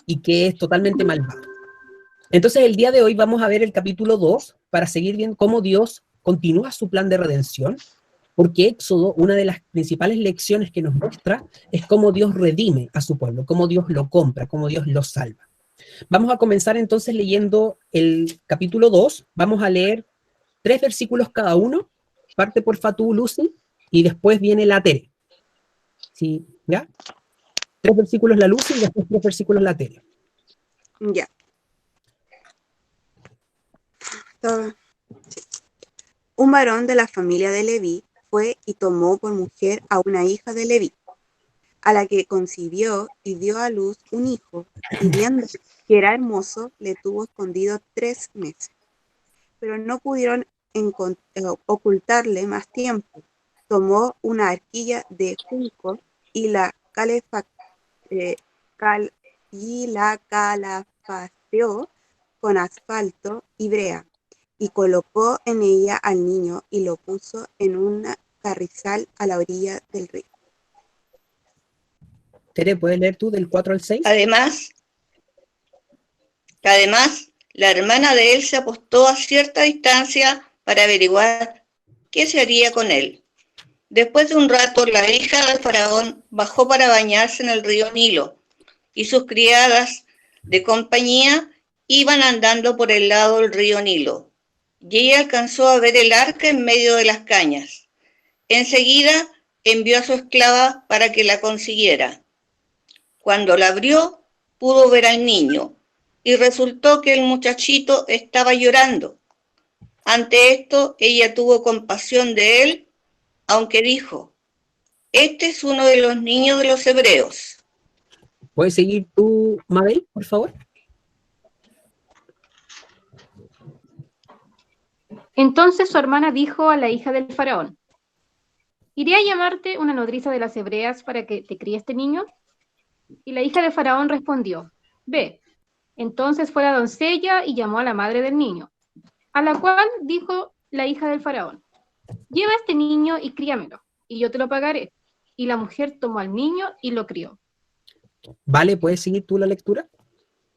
y que es totalmente malvado. Entonces el día de hoy vamos a ver el capítulo 2 para seguir viendo cómo Dios continúa su plan de redención, porque Éxodo, una de las principales lecciones que nos muestra es cómo Dios redime a su pueblo, cómo Dios lo compra, cómo Dios lo salva. Vamos a comenzar entonces leyendo el capítulo 2, vamos a leer 3 versículos cada uno, parte por Fatou Lucy, y después viene la Tere. ¿Sí? ¿Ya? 3 versículos la Lucy y después 3 versículos la Tere. Ya. Un varón de la familia de Leví fue y tomó por mujer a una hija de Leví, a la que concibió y dio a luz un hijo, y viendo que era hermoso, le tuvo escondido 3 meses. Pero no pudieron ocultarle más tiempo. Tomó una arquilla de junco y la calafateó con asfalto y brea, y colocó en ella al niño y lo puso en un carrizal a la orilla del río. Tere, ¿puedes leer tú del 4 al 6? Además, la hermana de él se apostó a cierta distancia para averiguar qué se haría con él. Después de un rato, la hija del faraón bajó para bañarse en el río Nilo, y sus criadas de compañía iban andando por el lado del río Nilo, y ella alcanzó a ver el arca en medio de las cañas. Enseguida envió a su esclava para que la consiguiera. Cuando la abrió, pudo ver al niño, y resultó que el muchachito estaba llorando. Ante esto, ella tuvo compasión de él, aunque dijo: este es uno de los niños de los hebreos. ¿Puedes seguir tú, Mabel, por favor? Entonces su hermana dijo a la hija del faraón: ¿iré a llamarte una nodriza de las hebreas para que te críe este niño? Y la hija del faraón respondió: ve. Entonces fue la doncella y llamó a la madre del niño, a la cual dijo la hija del faraón: lleva a este niño y críamelo, y yo te lo pagaré. Y la mujer tomó al niño y lo crió. Vale, ¿puedes seguir tú la lectura?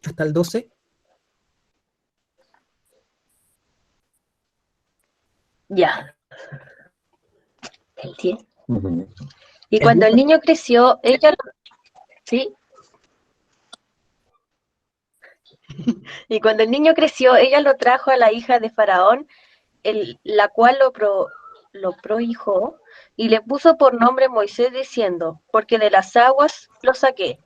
Hasta el 12. Ya. ¿Sí? Y cuando el niño creció, ella... ¿Sí? Y cuando el niño creció, ella lo trajo a la hija de Faraón, la cual lo prohijó, y le puso por nombre Moisés, diciendo: porque de las aguas lo saqué.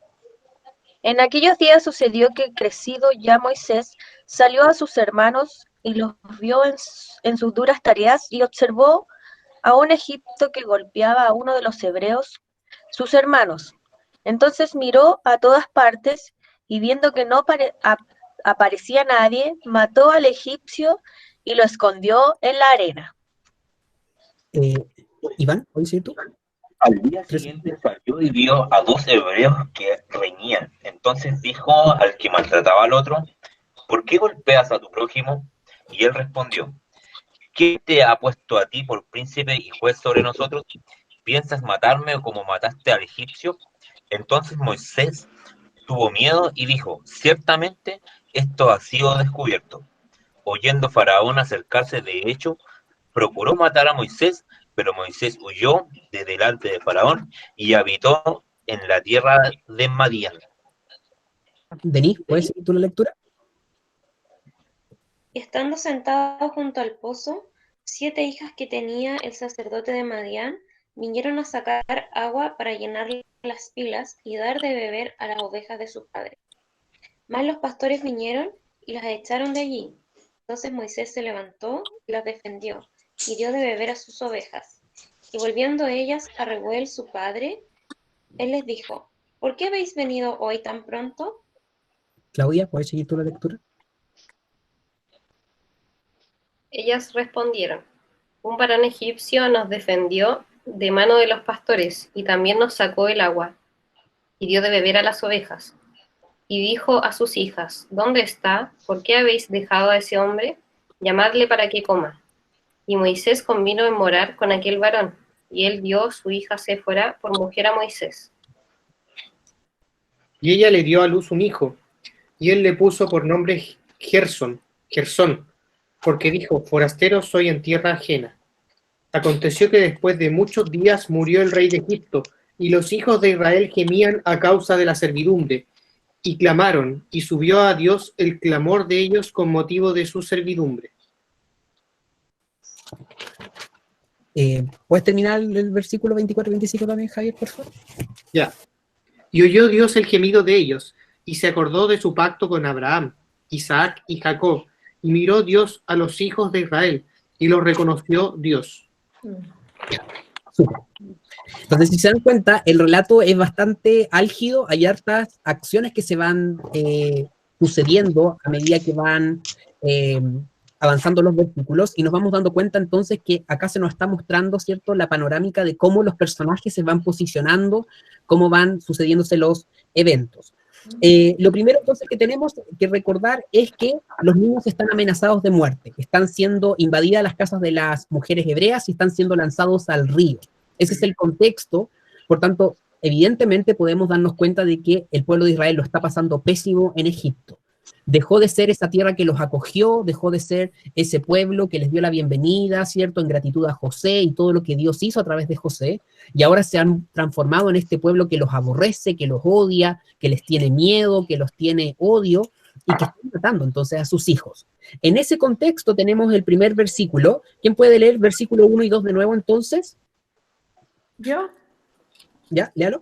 En aquellos días sucedió que, crecido ya Moisés, salió a sus hermanos y los vio en sus duras tareas, y observó a un egipcio que golpeaba a uno de los hebreos, sus hermanos. Entonces miró a todas partes, y viendo que no aparecía nadie, mató al egipcio y lo escondió en la arena. Iván, ¿puedes seguir tú? Al día siguiente salió y vio a 2 hebreos que reñían. Entonces dijo al que maltrataba al otro: ¿por qué golpeas a tu prójimo? Y él respondió: ¿quién te ha puesto a ti por príncipe y juez sobre nosotros? ¿Piensas matarme como mataste al egipcio? Entonces Moisés tuvo miedo y dijo: ciertamente esto ha sido descubierto. Oyendo Faraón acercarse, de hecho, procuró matar a Moisés, pero Moisés huyó de delante de Faraón y habitó en la tierra de Madián. Denis, ¿puedes seguir tú la lectura? Estando sentado junto al pozo, 7 hijas que tenía el sacerdote de Madián vinieron a sacar agua para llenar las pilas y dar de beber a las ovejas de su padre. Mas los pastores vinieron y las echaron de allí. Entonces Moisés se levantó y las defendió, y dio de beber a sus ovejas. Y volviendo ellas a Reuel su padre, él les dijo: ¿por qué habéis venido hoy tan pronto? Claudia, ¿puedes seguir tú la lectura? Ellas respondieron: un varón egipcio nos defendió de mano de los pastores, y también nos sacó el agua, y dio de beber a las ovejas. Y dijo a sus hijas: ¿dónde está? ¿Por qué habéis dejado a ese hombre? Llamadle para que coma. Y Moisés convino en morar con aquel varón, y él dio su hija Séfora por mujer a Moisés. Y ella le dio a luz un hijo, y él le puso por nombre Gersón, porque dijo, forastero soy en tierra ajena. Aconteció que después de muchos días murió el rey de Egipto, y los hijos de Israel gemían a causa de la servidumbre, y clamaron, y subió a Dios el clamor de ellos con motivo de su servidumbre. ¿Puedes terminar el versículo 24 y 25 también, Javier, por favor? Ya. Y oyó Dios el gemido de ellos, y se acordó de su pacto con Abraham, Isaac y Jacob, y miró Dios a los hijos de Israel, y los reconoció Dios. Súper. Entonces, si se dan cuenta, el relato es bastante álgido, hay hartas acciones que se van sucediendo a medida que van avanzando los versículos, y nos vamos dando cuenta entonces que acá se nos está mostrando, ¿cierto?, la panorámica de cómo los personajes se van posicionando, cómo van sucediéndose los eventos. Lo primero entonces que tenemos que recordar es que los niños están amenazados de muerte, están siendo invadidas las casas de las mujeres hebreas y están siendo lanzados al río. Ese es el contexto, por tanto, evidentemente podemos darnos cuenta de que el pueblo de Israel lo está pasando pésimo en Egipto. Dejó de ser esa tierra que los acogió, dejó de ser ese pueblo que les dio la bienvenida, ¿cierto?, en gratitud a José y todo lo que Dios hizo a través de José, y ahora se han transformado en este pueblo que los aborrece, que los odia, que les tiene miedo, que los tiene odio, y que están matando entonces a sus hijos. En ese contexto tenemos el primer versículo. ¿Quién puede leer versículo 1 y 2 de nuevo entonces? ¿Yo? ¿Ya? Léalo.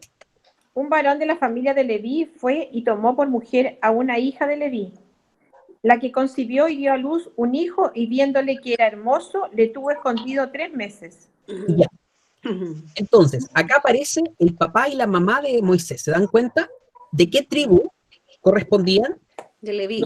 Un varón de la familia de Leví fue y tomó por mujer a una hija de Leví, la que concibió y dio a luz un hijo, y viéndole que era hermoso, le tuvo escondido 3 meses. Ya. Entonces, acá aparece el papá y la mamá de Moisés. ¿Se dan cuenta de qué tribu correspondían? De Leví.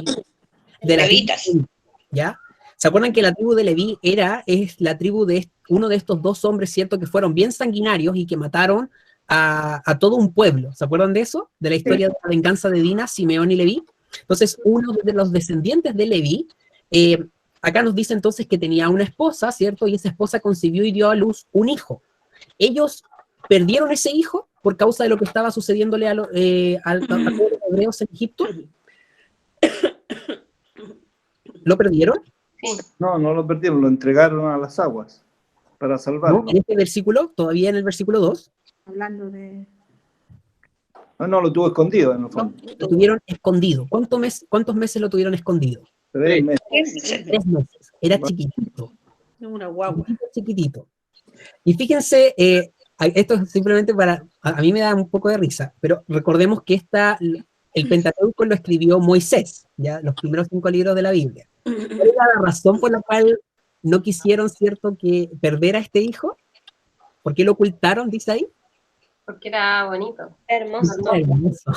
De la Levitas. tribu, ¿ya? ¿Se acuerdan que la tribu de Leví es la tribu de uno de estos dos hombres, ¿cierto?, que fueron bien sanguinarios y que mataron a todo un pueblo? ¿Se acuerdan de eso? De la historia de la venganza de Dina, Simeón y Leví. Entonces, uno de los descendientes de Leví, acá nos dice entonces que tenía una esposa, ¿cierto? Y esa esposa concibió y dio a luz un hijo. Ellos perdieron ese hijo por causa de lo que estaba sucediéndole a los hebreos en Egipto. ¿Lo perdieron? No, no lo perdieron, lo entregaron a las aguas para salvarlo. ¿No? En este versículo, todavía en el versículo 2. Hablando de... No, lo tuvo escondido en el fondo. Lo tuvieron escondido. ¿Cuántos meses lo tuvieron escondido? 3 meses. 3 meses. Era chiquitito. Una guagua. Chiquitito. Y fíjense, esto es simplemente a mí me da un poco de risa, pero recordemos que el Pentateuco lo escribió Moisés, ya los primeros 5 libros de la Biblia. ¿Cuál era la razón por la cual no quisieron, ¿cierto?, que perder a este hijo? ¿Por qué lo ocultaron, dice ahí? Porque era bonito. Hermoso. Hermoso.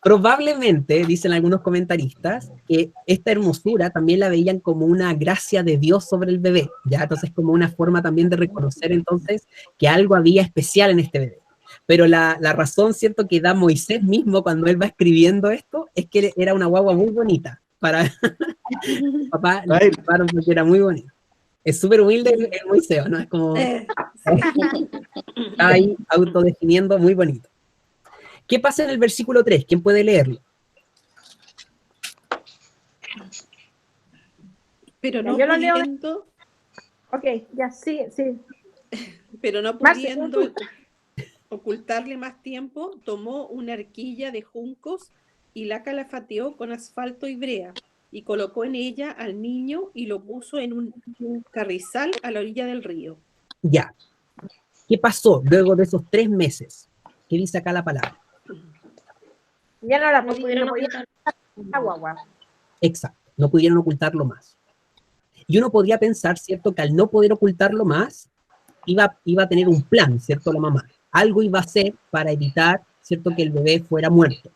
Probablemente, dicen algunos comentaristas, que esta hermosura también la veían como una gracia de Dios sobre el bebé, ¿ya? Entonces como una forma también de reconocer entonces que algo había especial en este bebé. Pero la razón, ¿cierto?, que da Moisés mismo cuando él va escribiendo esto, es que era una guagua muy bonita. Para papá le llamaron porque era muy bonito. Es súper humilde el Moisés, ¿no? Es como... Está ahí autodefiniendo, muy bonito. ¿Qué pasa en el versículo 3? ¿Quién puede leerlo? Pero no Yo lo leo. pudiendo, Ok, ya, sí. pero no Más pudiendo ocultarle más tiempo, tomó una arquilla de juncos y la calafateó con asfalto y brea, y colocó en ella al niño y lo puso en un carrizal a la orilla del río. Ya. ¿Qué pasó luego de esos 3 meses? ¿Qué dice acá la palabra? Ya no la No pudieron podía ocultar. la guagua. Exacto, no pudieron ocultarlo más. Y uno podría pensar, ¿cierto?, que al no poder ocultarlo más, iba a tener un plan, ¿cierto?, la mamá. Algo iba a hacer para evitar, ¿cierto?, que el bebé fuera muerto.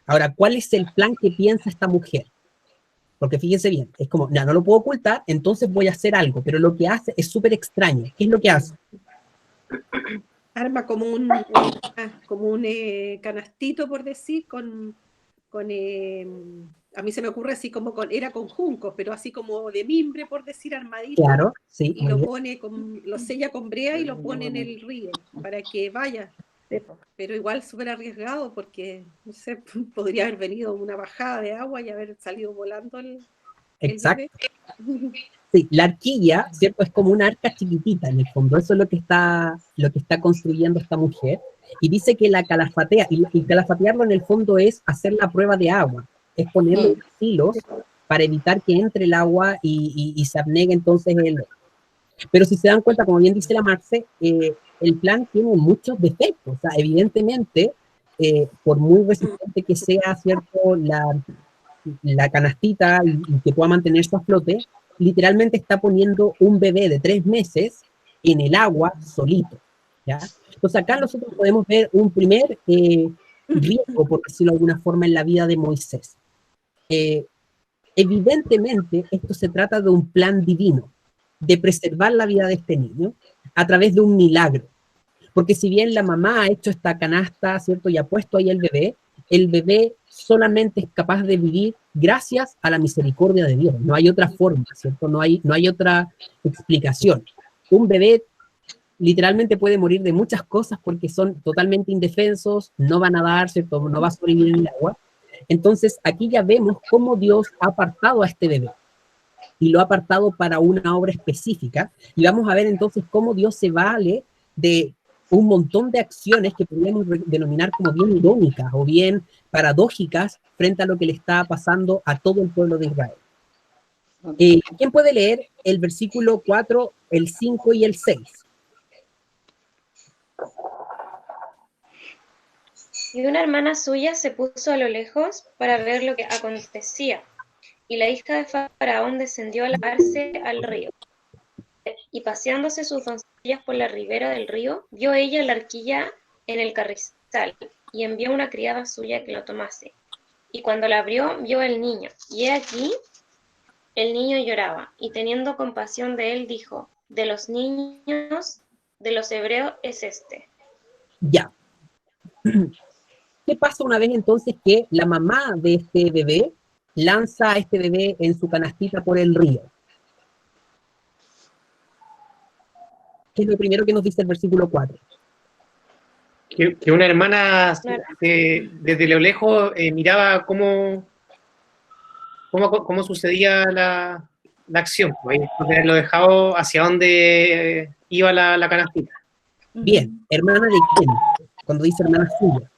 Ahora, ¿cuál es el plan que piensa esta mujer? Porque fíjense bien, es como, no lo puedo ocultar, entonces voy a hacer algo, pero lo que hace es súper extraño. ¿Qué es lo que hace? Arma como un canastito, por decir, a mí se me ocurre así como era con juncos, pero así como de mimbre, por decir, armadito. Claro, sí. Y lo sella con brea y lo pone en el río para que vaya. Sí, po. Pero igual súper arriesgado porque, no sé, podría haber venido una bajada de agua y haber salido volando el Exacto. bebé. Sí, la arquilla, ¿cierto? Es como una arca chiquitita en el fondo. Eso es lo que está construyendo esta mujer. Y dice que la calafatea, y calafatearlo en el fondo es hacer la prueba de agua, es ponerle unos hilos para evitar que entre el agua y se abnegue entonces el... Pero si se dan cuenta, como bien dice la Marce, el plan tiene muchos defectos. O sea, evidentemente, por muy resistente que sea, ¿cierto? La canastita y que pueda mantenerse a flote, literalmente está poniendo un bebé de 3 meses en el agua solito, ¿ya? Entonces acá nosotros podemos ver un primer riesgo, por decirlo de alguna forma, en la vida de Moisés. Evidentemente, esto se trata de un plan divino, de preservar la vida de este niño a través de un milagro. Porque si bien la mamá ha hecho esta canasta, ¿cierto? Y ha puesto ahí el bebé solamente es capaz de vivir gracias a la misericordia de Dios. No hay otra forma, ¿cierto? No hay otra explicación. Un bebé literalmente puede morir de muchas cosas porque son totalmente indefensos, no van a nadar, ¿cierto? No va a sobrevivir en el agua. Entonces, aquí ya vemos cómo Dios ha apartado a este bebé y lo ha apartado para una obra específica. Y vamos a ver entonces cómo Dios se vale de un montón de acciones que podríamos denominar como bien irónicas o bien paradójicas frente a lo que le está pasando a todo el pueblo de Israel. ¿Quién puede leer el versículo 4, el 5 y el 6? Y una hermana suya se puso a lo lejos para ver lo que acontecía. Y la hija de Faraón descendió a lavarse al río. Y paseándose sus doncellas por la ribera del río, vio ella la arquilla en el carrizal, y envió una criada suya que lo tomase. Y cuando la abrió, vio el niño, y he aquí, el niño lloraba, y teniendo compasión de él, dijo: de los niños de los hebreos es este. Ya. ¿Qué pasa una vez entonces que la mamá de este bebé lanza a este bebé en su canastita por el río? ¿Qué es lo primero que nos dice el versículo 4? Que una hermana desde lo lejos miraba cómo sucedía la acción, pues, de haberlo dejado hacia dónde iba la canastita. Bien, ¿hermana de quién? Cuando dice hermana suya.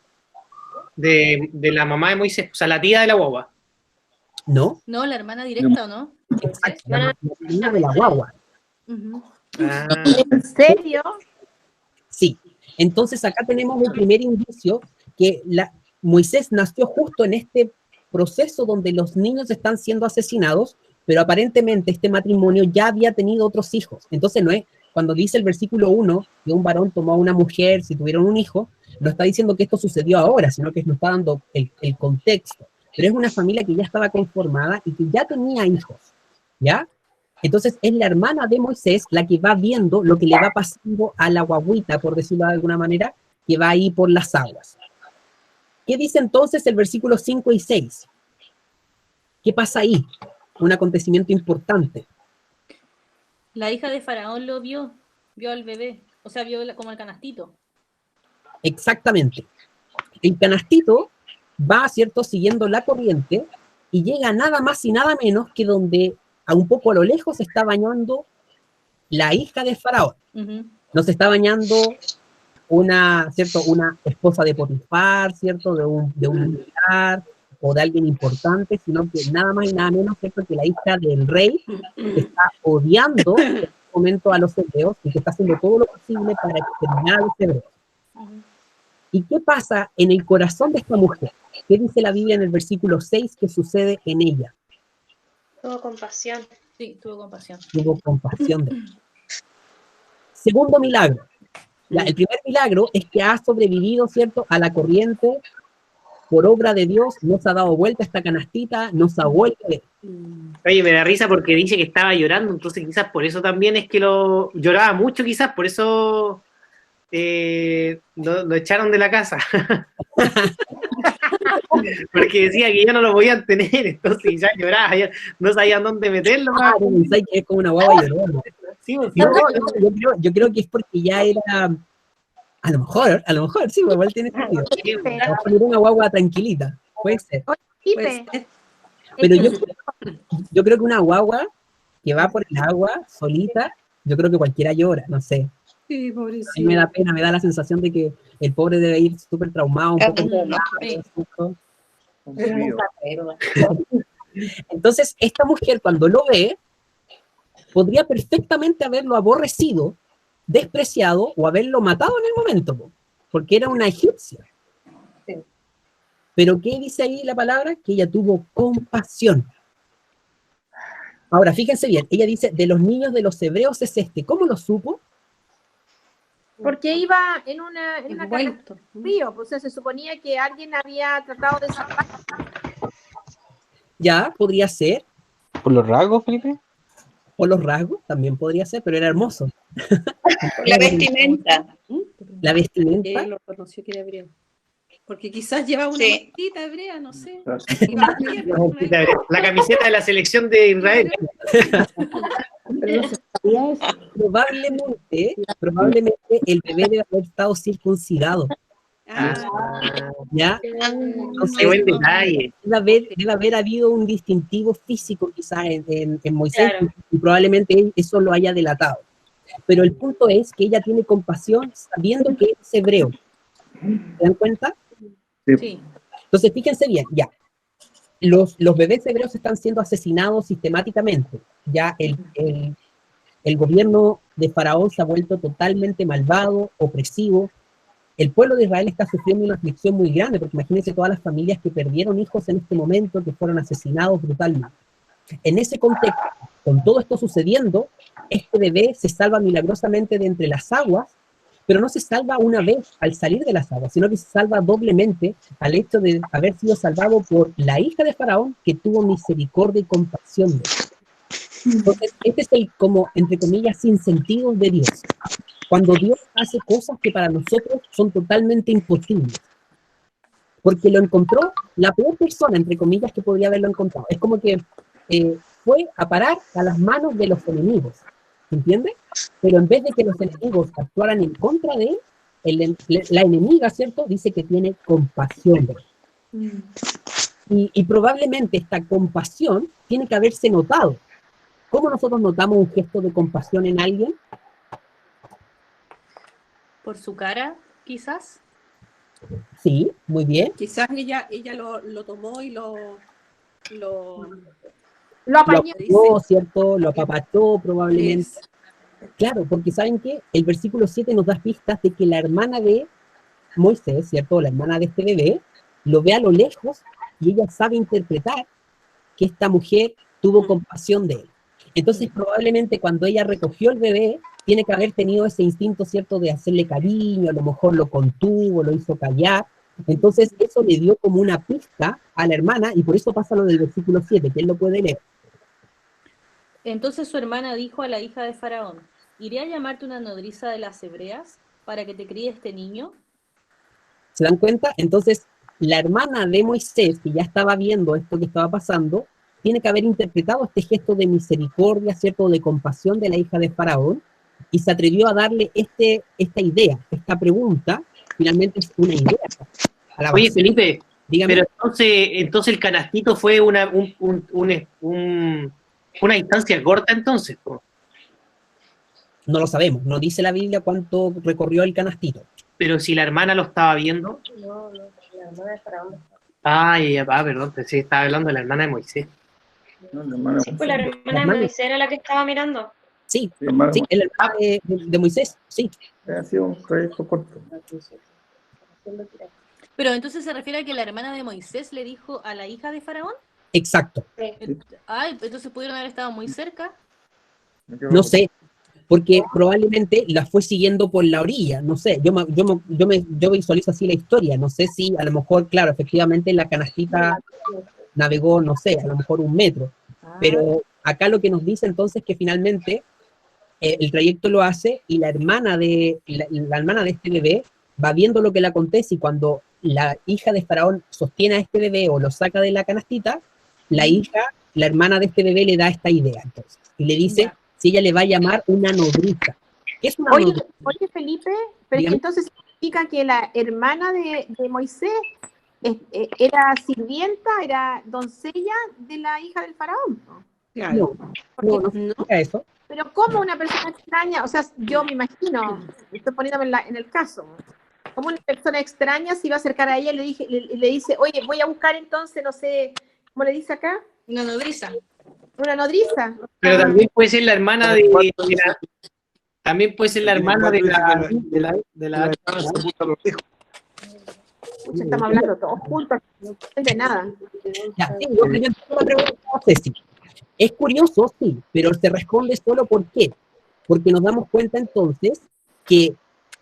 De la mamá de Moisés, o sea, la tía de la guagua. ¿No? No, la hermana directa, ¿o no? Exacto, la hermana de la guagua. ¿En serio? Sí. Entonces acá tenemos el primer indicio que Moisés nació justo en este proceso donde los niños están siendo asesinados, pero aparentemente este matrimonio ya había tenido otros hijos. Entonces no es, cuando dice el versículo 1 que un varón tomó a una mujer si tuvieron un hijo, no está diciendo que esto sucedió ahora, sino que nos está dando el contexto. Pero es una familia que ya estaba conformada y que ya tenía hijos, ¿ya? Entonces es la hermana de Moisés la que va viendo lo que le va pasando a la guaguita, por decirlo de alguna manera, que va ahí por las aguas. ¿Qué dice entonces el versículo 5 y 6? ¿Qué pasa ahí? Un acontecimiento importante. La hija de Faraón lo vio al bebé, o sea, vio como el canastito. Exactamente. El canastito va, ¿cierto?, siguiendo la corriente y llega nada más y nada menos que donde a un poco a lo lejos se está bañando la hija de Faraón. No se está bañando una esposa de Potifar, ¿cierto?, de un militar o de alguien importante, sino que nada más y nada menos, ¿cierto?, que la hija del rey que está odiando en este momento a los hebreos y que está haciendo todo lo posible para exterminar a los hebreos. ¿Y qué pasa en el corazón de esta mujer? ¿Qué dice la Biblia en el versículo 6 que sucede en ella? Tuvo compasión. Sí, tuvo compasión. Tuvo compasión de ella. Segundo milagro. El primer milagro es que ha sobrevivido, ¿cierto?, a la corriente por obra de Dios, no se ha dado vuelta esta canastita, no se ha vuelto. Oye, me da risa porque dice que estaba llorando, entonces quizás por eso también es que lloraba mucho, quizás por eso lo echaron de la casa. Porque decía que ya no lo podían tener, entonces ya lloraba, ya no sabían dónde meterlo. Pensáis que es como una guagua llorando. Sí, yo creo que es porque ya era A lo mejor, sí, igual tiene sentido. Vamos a poner una guagua tranquilita, puede ser. Felipe, Pero yo creo que una guagua que va por el agua solita, yo creo que cualquiera llora, no sé. Sí, A pobrecito. mí me da pena, me da la sensación de que el pobre debe ir súper traumado, un poco. Entonces, esta mujer cuando lo ve, podría perfectamente haberlo aborrecido, despreciado o haberlo matado en el momento, porque era una egipcia. Pero ¿qué dice ahí la palabra? Que ella tuvo compasión. Ahora, fíjense bien, ella dice, de los niños de los hebreos es este. ¿Cómo lo supo? porque iba en una carretera de río, pues se suponía que alguien había tratado de salvar. Ya, podría ser. ¿Por los rasgos, Felipe? Por los rasgos, también podría ser, pero era hermoso. La vestimenta. La vestimenta. Él lo conoció que era hebreo. Porque quizás llevaba una Sí. mantita hebrea, no sé. La camiseta de la selección de Israel. Probablemente el bebé debe haber estado circuncidado. ¿Ya? Entonces, Qué buen detalle. debe haber habido un distintivo físico quizás en Moisés, Claro. y probablemente eso lo haya delatado. Pero el punto es que ella tiene compasión sabiendo que es hebreo. ¿Se dan cuenta? Sí. Entonces, fíjense bien, ya. Los bebés hebreos están siendo asesinados sistemáticamente. Ya el gobierno de Faraón se ha vuelto totalmente malvado, opresivo. El pueblo de Israel está sufriendo una aflicción muy grande, porque imagínense todas las familias que perdieron hijos en este momento, que fueron asesinados brutalmente. En ese contexto, con todo esto sucediendo, este bebé se salva milagrosamente de entre las aguas, pero no se salva una vez al salir de las aguas, sino que se salva doblemente al hecho de haber sido salvado por la hija de Faraón, que tuvo misericordia y compasión de él. Entonces, este es el, como, entre comillas, sinsentido de Dios. Cuando Dios hace cosas que para nosotros son totalmente imposibles. Porque lo encontró la peor persona, entre comillas, que podría haberlo encontrado. Es como que fue a parar a las manos de los enemigos. ¿Entiende? Pero en vez de que los enemigos actuaran en contra de él, la enemiga, ¿cierto? Dice que tiene compasión de él. Y probablemente esta compasión tiene que haberse notado. ¿Cómo nosotros notamos un gesto de compasión en alguien? Por su cara, quizás. Sí, muy bien. Quizás ella lo tomó y lo Lo apañó. Lo ¿cierto? Lo apapachó probablemente. Claro, porque ¿saben qué? El versículo 7 nos da pistas de que la hermana de Moisés, ¿cierto? La hermana de este bebé, lo ve a lo lejos y ella sabe interpretar que esta mujer tuvo compasión de él. Entonces, probablemente cuando ella recogió el bebé, tiene que haber tenido ese instinto, ¿cierto?, de hacerle cariño, a lo mejor lo contuvo, lo hizo callar. Entonces, eso le dio como una pista a la hermana, y por eso pasa lo del versículo 7, que él lo puede leer. Entonces su hermana dijo a la hija de Faraón, ¿iré a llamarte una nodriza de las hebreas para que te críe este niño? ¿Se dan cuenta? Entonces, la hermana de Moisés, que ya estaba viendo esto que estaba pasando, tiene que haber interpretado este gesto de misericordia, ¿cierto?, de compasión de la hija de Faraón, y se atrevió a darle esta idea, esta pregunta, finalmente es una idea. Oye, Felipe, dígame. Pero entonces el canastito fue una distancia corta entonces. No lo sabemos, no dice la Biblia cuánto recorrió el canastito. Pero si la hermana lo estaba viendo. No, la hermana de Faraón. Perdón, pensé que estaba hablando de la hermana de Moisés. Sí, pues la hermana de Moisés era la que estaba mirando. Sí, es la hermana de Moisés, sí. Ha sido un trayecto corto. Pero entonces se refiere a que la hermana de Moisés le dijo a la hija de Faraón. Exacto. Entonces pudieron haber estado muy cerca. No sé, porque probablemente la fue siguiendo por la orilla, no sé, yo visualizo así la historia, no sé si a lo mejor, claro, efectivamente la canastita navegó, no sé, a lo mejor 1 metro, pero acá lo que nos dice entonces que finalmente el trayecto lo hace y la hermana de este bebé va viendo lo que le acontece, y cuando la hija de Faraón sostiene a este bebé o lo saca de la canastita, la hermana de este bebé le da esta idea entonces, y le dice si ella le va a llamar una nodriza. ¿Qué es una nodriza? Oye, Felipe, pero Dígame. entonces significa que la hermana de Moisés era sirvienta, era doncella de la hija del faraón. ¿No? Claro. No significa eso. Pero ¿cómo una persona extraña? O sea, yo me imagino, estoy poniéndome en el caso, ¿cómo una persona extraña se iba a acercar a ella y le dice, oye, voy a buscar entonces, no sé, ¿cómo le dice acá? Una nodriza. Una nodriza. Pero también puede ser la hermana también puede ser la hermana de la Pucha, estamos hablando todos juntos, no entiende nada. Ya, sí, yo tengo una pregunta a Ceci. Es curioso, sí, pero se responde solo ¿por qué? Porque nos damos cuenta entonces que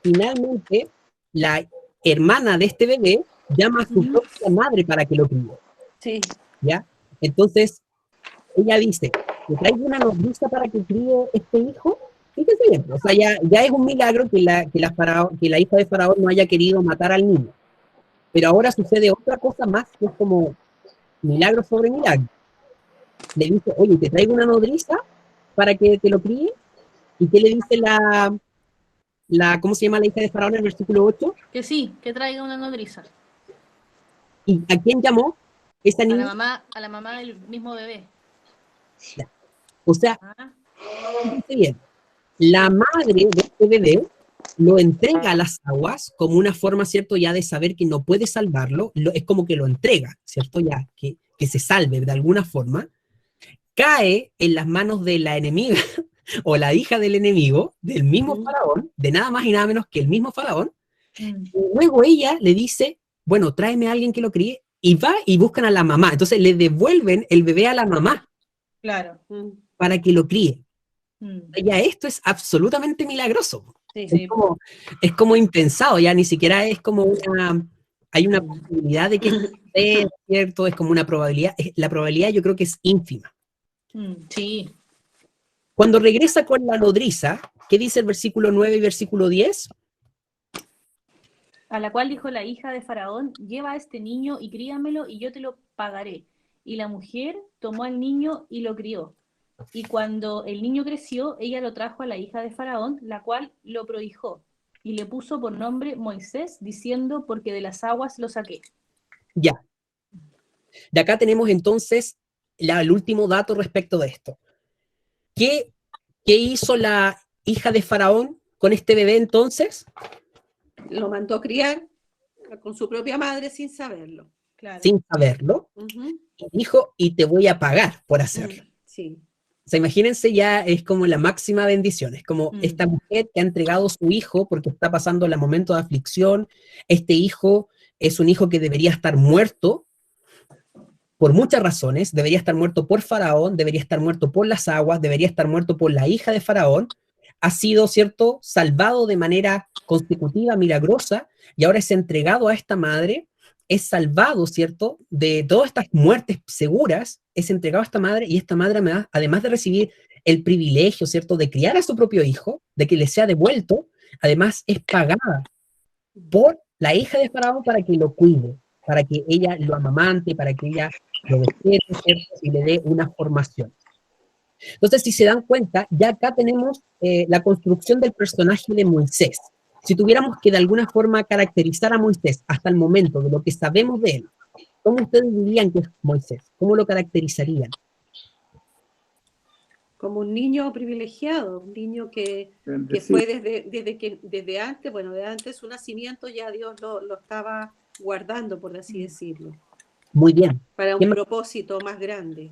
finalmente la hermana de este bebé llama a su propia madre para que lo críe. Sí. ¿Ya? Entonces, ella dice, ¿te traigo una nodriza para que críe este hijo? Fíjense bien, o sea, ya es un milagro que la hija de Faraón no haya querido matar al niño. Pero ahora sucede otra cosa más, que es como milagro sobre milagro. Le dice, oye, te traigo una nodriza para que te lo críe. ¿Y qué le dice ¿cómo se llama la hija de Faraón en el versículo 8? Que sí, que traiga una nodriza. ¿Y a quién llamó esa niña? A la mamá del mismo bebé. O sea, fíjense bien, la madre de este bebé lo entrega a las aguas como una forma, ¿cierto?, ya de saber que no puede salvarlo, es como que lo entrega, ¿cierto?, ya, que se salve de alguna forma, cae en las manos de la enemiga, o la hija del enemigo, del mismo Faraón, de nada más y nada menos que el mismo Faraón, y luego ella le dice, bueno, tráeme a alguien que lo críe, y va y buscan a la mamá, entonces le devuelven el bebé a la mamá. Claro. Para que lo críe. Ya esto es absolutamente milagroso. Sí, es como impensado, ya ni siquiera es como hay una posibilidad de que sea cierto, es como una probabilidad, la probabilidad yo creo que es ínfima. Sí. Cuando regresa con la nodriza, ¿qué dice el versículo 9 y versículo 10? A la cual dijo la hija de Faraón, lleva a este niño y críamelo y yo te lo pagaré. Y la mujer tomó al niño y lo crió. Y cuando el niño creció, ella lo trajo a la hija de Faraón, la cual lo prohijó, y le puso por nombre Moisés, diciendo, porque de las aguas lo saqué. Ya. De acá tenemos entonces el último dato respecto de esto. ¿Qué hizo la hija de Faraón con este bebé entonces? Lo mandó a criar con su propia madre sin saberlo. Claro. Sin saberlo. Y dijo, y te voy a pagar por hacerlo. Sí. O sea, imagínense, ya es como la máxima bendición, es como esta mujer que ha entregado a su hijo porque está pasando el momento de aflicción. Este hijo es un hijo que debería estar muerto por muchas razones, debería estar muerto por Faraón, debería estar muerto por las aguas, debería estar muerto por la hija de Faraón. Ha sido, ¿cierto?, salvado de manera consecutiva, milagrosa, y ahora es entregado a esta madre, es salvado, ¿cierto?, de todas estas muertes seguras, es entregado a esta madre, y esta madre, además de recibir el privilegio, ¿cierto?, de criar a su propio hijo, de que le sea devuelto, además es pagada por la hija de Faraón para que lo cuide, para que ella lo amamante, para que ella lo despierte, ¿cierto?, y le dé una formación. Entonces, si se dan cuenta, ya acá tenemos la construcción del personaje de Moisés. Si tuviéramos que de alguna forma caracterizar a Moisés hasta el momento de lo que sabemos de él, ¿cómo ustedes dirían que es Moisés? ¿Cómo lo caracterizarían? Como un niño privilegiado, un niño que fue desde antes, bueno, de antes de su nacimiento ya Dios lo estaba guardando, por así decirlo. Muy bien. Para un propósito más grande.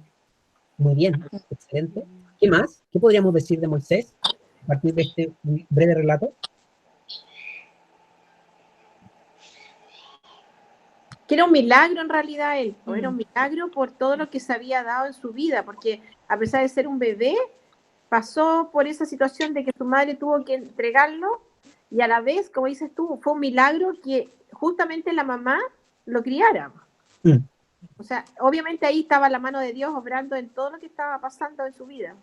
Muy bien, excelente. ¿Qué más? ¿Qué podríamos decir de Moisés a partir de este breve relato? Que era un milagro en realidad él, era un milagro por todo lo que se había dado en su vida, porque a pesar de ser un bebé, pasó por esa situación de que su madre tuvo que entregarlo, y a la vez, como dices tú, fue un milagro que justamente la mamá lo criara. O sea, obviamente ahí estaba la mano de Dios obrando en todo lo que estaba pasando en su vida.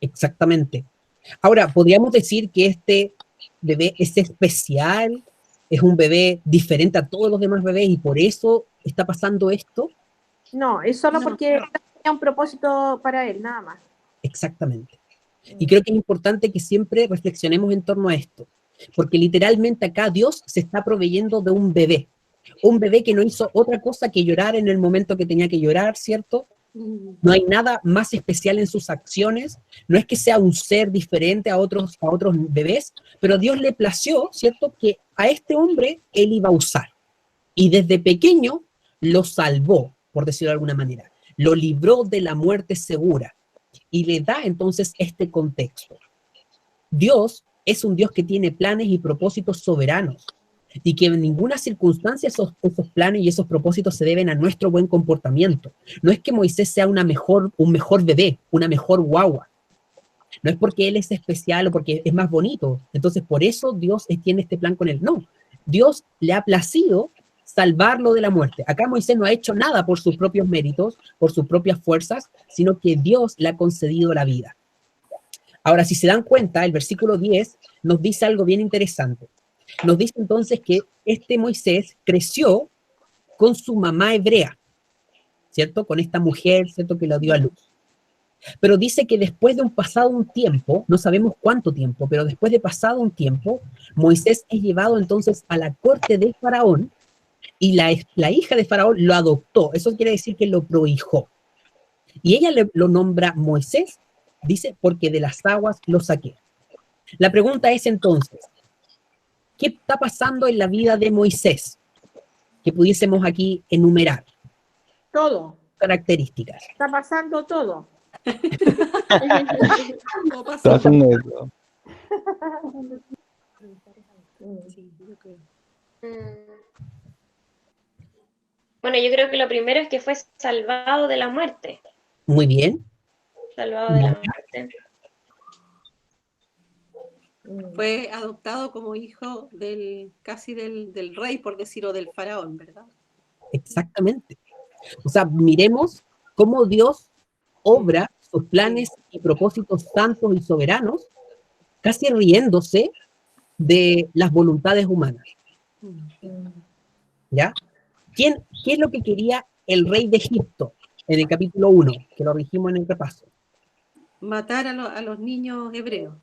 Exactamente. Ahora, ¿podríamos decir que este bebé es especial? ¿Es un bebé diferente a todos los demás bebés y por eso está pasando esto? No, es solo porque tenía un propósito para él, nada más. Exactamente. Y creo que es importante que siempre reflexionemos en torno a esto. Porque literalmente acá Dios se está proveyendo de un bebé que no hizo otra cosa que llorar en el momento que tenía que llorar, ¿cierto? No hay nada más especial en sus acciones, no es que sea un ser diferente a otros bebés, pero Dios le plació, ¿cierto?, que a este hombre él iba a usar. Y desde pequeño lo salvó, por decirlo de alguna manera, lo libró de la muerte segura y le da entonces este contexto. Dios es un Dios que tiene planes y propósitos soberanos y que en ninguna circunstancia esos planes y esos propósitos se deben a nuestro buen comportamiento. No es que Moisés sea un mejor bebé, una mejor guagua. No es porque él es especial o porque es más bonito. Entonces, por eso Dios tiene este plan con él. No, Dios le ha placido salvarlo de la muerte. Acá Moisés no ha hecho nada por sus propios méritos, por sus propias fuerzas, sino que Dios le ha concedido la vida. Ahora, si se dan cuenta, el versículo 10 nos dice algo bien interesante. Nos dice entonces que este Moisés creció con su mamá hebrea, ¿cierto? Con esta mujer, ¿cierto?, que lo dio a luz. Pero dice que después de pasado un tiempo, no sabemos cuánto tiempo, pero después de pasado un tiempo, Moisés es llevado entonces a la corte de Faraón y la hija de Faraón lo adoptó. Eso quiere decir que lo prohijó. Y ella lo nombra Moisés, dice, porque de las aguas lo saqué. La pregunta es entonces, ¿qué está pasando en la vida de Moisés? Que pudiésemos aquí enumerar. Todo. Características. Está pasando todo. Está haciendo eso. Bueno, yo creo que lo primero es que fue salvado de la muerte. Muy bien. Salvado de la muerte. Fue adoptado como hijo casi del rey, por decirlo, del faraón, ¿verdad? Exactamente. O sea, miremos cómo Dios obra sus planes y propósitos santos y soberanos, casi riéndose de las voluntades humanas. ¿Ya? ¿Qué es lo que quería el rey de Egipto en el capítulo 1, que lo dijimos en el repaso? Matar a los niños hebreos.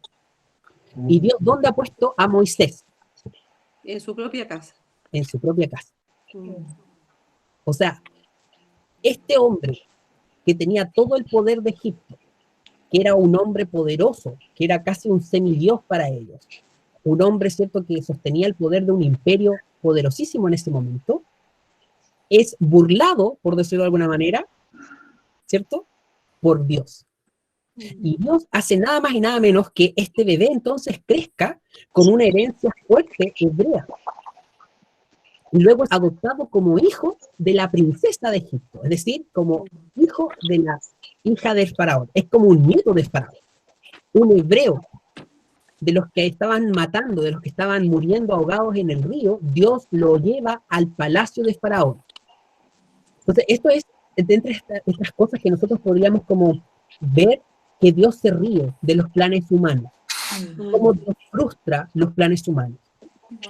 ¿Y Dios dónde ha puesto a Moisés? En su propia casa. En su propia casa. O sea, este hombre que tenía todo el poder de Egipto, que era un hombre poderoso, que era casi un semidios para ellos, un hombre, ¿cierto?, que sostenía el poder de un imperio poderosísimo en ese momento, es burlado, por decirlo de alguna manera, ¿cierto?, por Dios. Y Dios hace nada más y nada menos que este bebé entonces crezca con una herencia fuerte hebrea. Y luego es adoptado como hijo de la princesa de Egipto, es decir, como hijo de la hija del faraón. Es como un nieto de faraón, un hebreo. De los que estaban matando, de los que estaban muriendo ahogados en el río, Dios lo lleva al palacio de faraón. Entonces, esto es entre estas cosas que nosotros podríamos como ver que Dios se ríe de los planes humanos, cómo Dios frustra los planes humanos.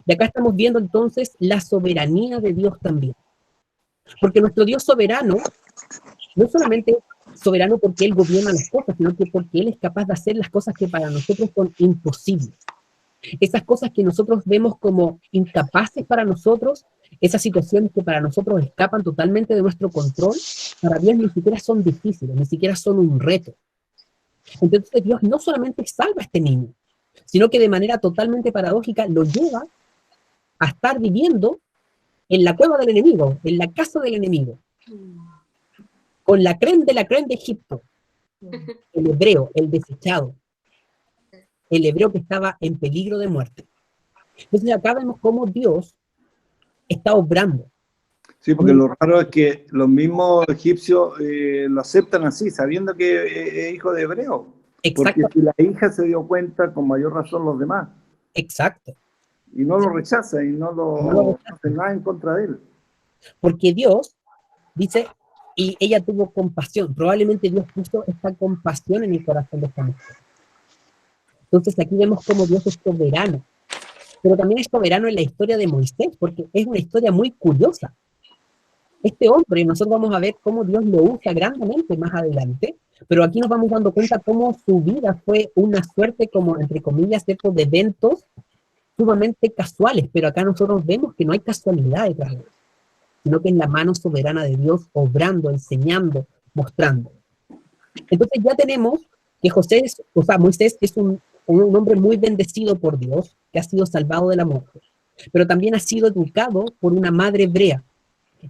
Y acá estamos viendo entonces la soberanía de Dios también. Porque nuestro Dios soberano no solamente es soberano porque Él gobierna las cosas, sino que porque Él es capaz de hacer las cosas que para nosotros son imposibles. Esas cosas que nosotros vemos como incapaces para nosotros, esas situaciones que para nosotros escapan totalmente de nuestro control, para Dios ni siquiera son difíciles, ni siquiera son un reto. Entonces Dios no solamente salva a este niño, sino que de manera totalmente paradójica lo lleva a estar viviendo en la cueva del enemigo, en la casa del enemigo, con la crème de Egipto, el hebreo, el desechado, el hebreo que estaba en peligro de muerte. Entonces acá vemos cómo Dios está obrando. Sí, porque lo raro es que los mismos egipcios lo aceptan así, sabiendo que es hijo de hebreo. Exacto. Porque si la hija se dio cuenta, con mayor razón los demás. Exacto. Y no lo rechaza y no hace nada en contra de él. Porque Dios dice, y ella tuvo compasión. Probablemente Dios puso esta compasión en el corazón de esta mujer. Entonces aquí vemos cómo Dios es soberano. Pero también es soberano en la historia de Moisés, porque es una historia muy curiosa. Este hombre, nosotros vamos a ver cómo Dios lo usa grandemente más adelante, pero aquí nos vamos dando cuenta cómo su vida fue una suerte como, entre comillas, ¿cierto?, de eventos sumamente casuales, pero acá nosotros vemos que no hay casualidad detrás de eso, sino que es la mano soberana de Dios obrando, enseñando, mostrando. Entonces ya tenemos que Moisés es un hombre muy bendecido por Dios, que ha sido salvado de la muerte, pero también ha sido educado por una madre hebrea,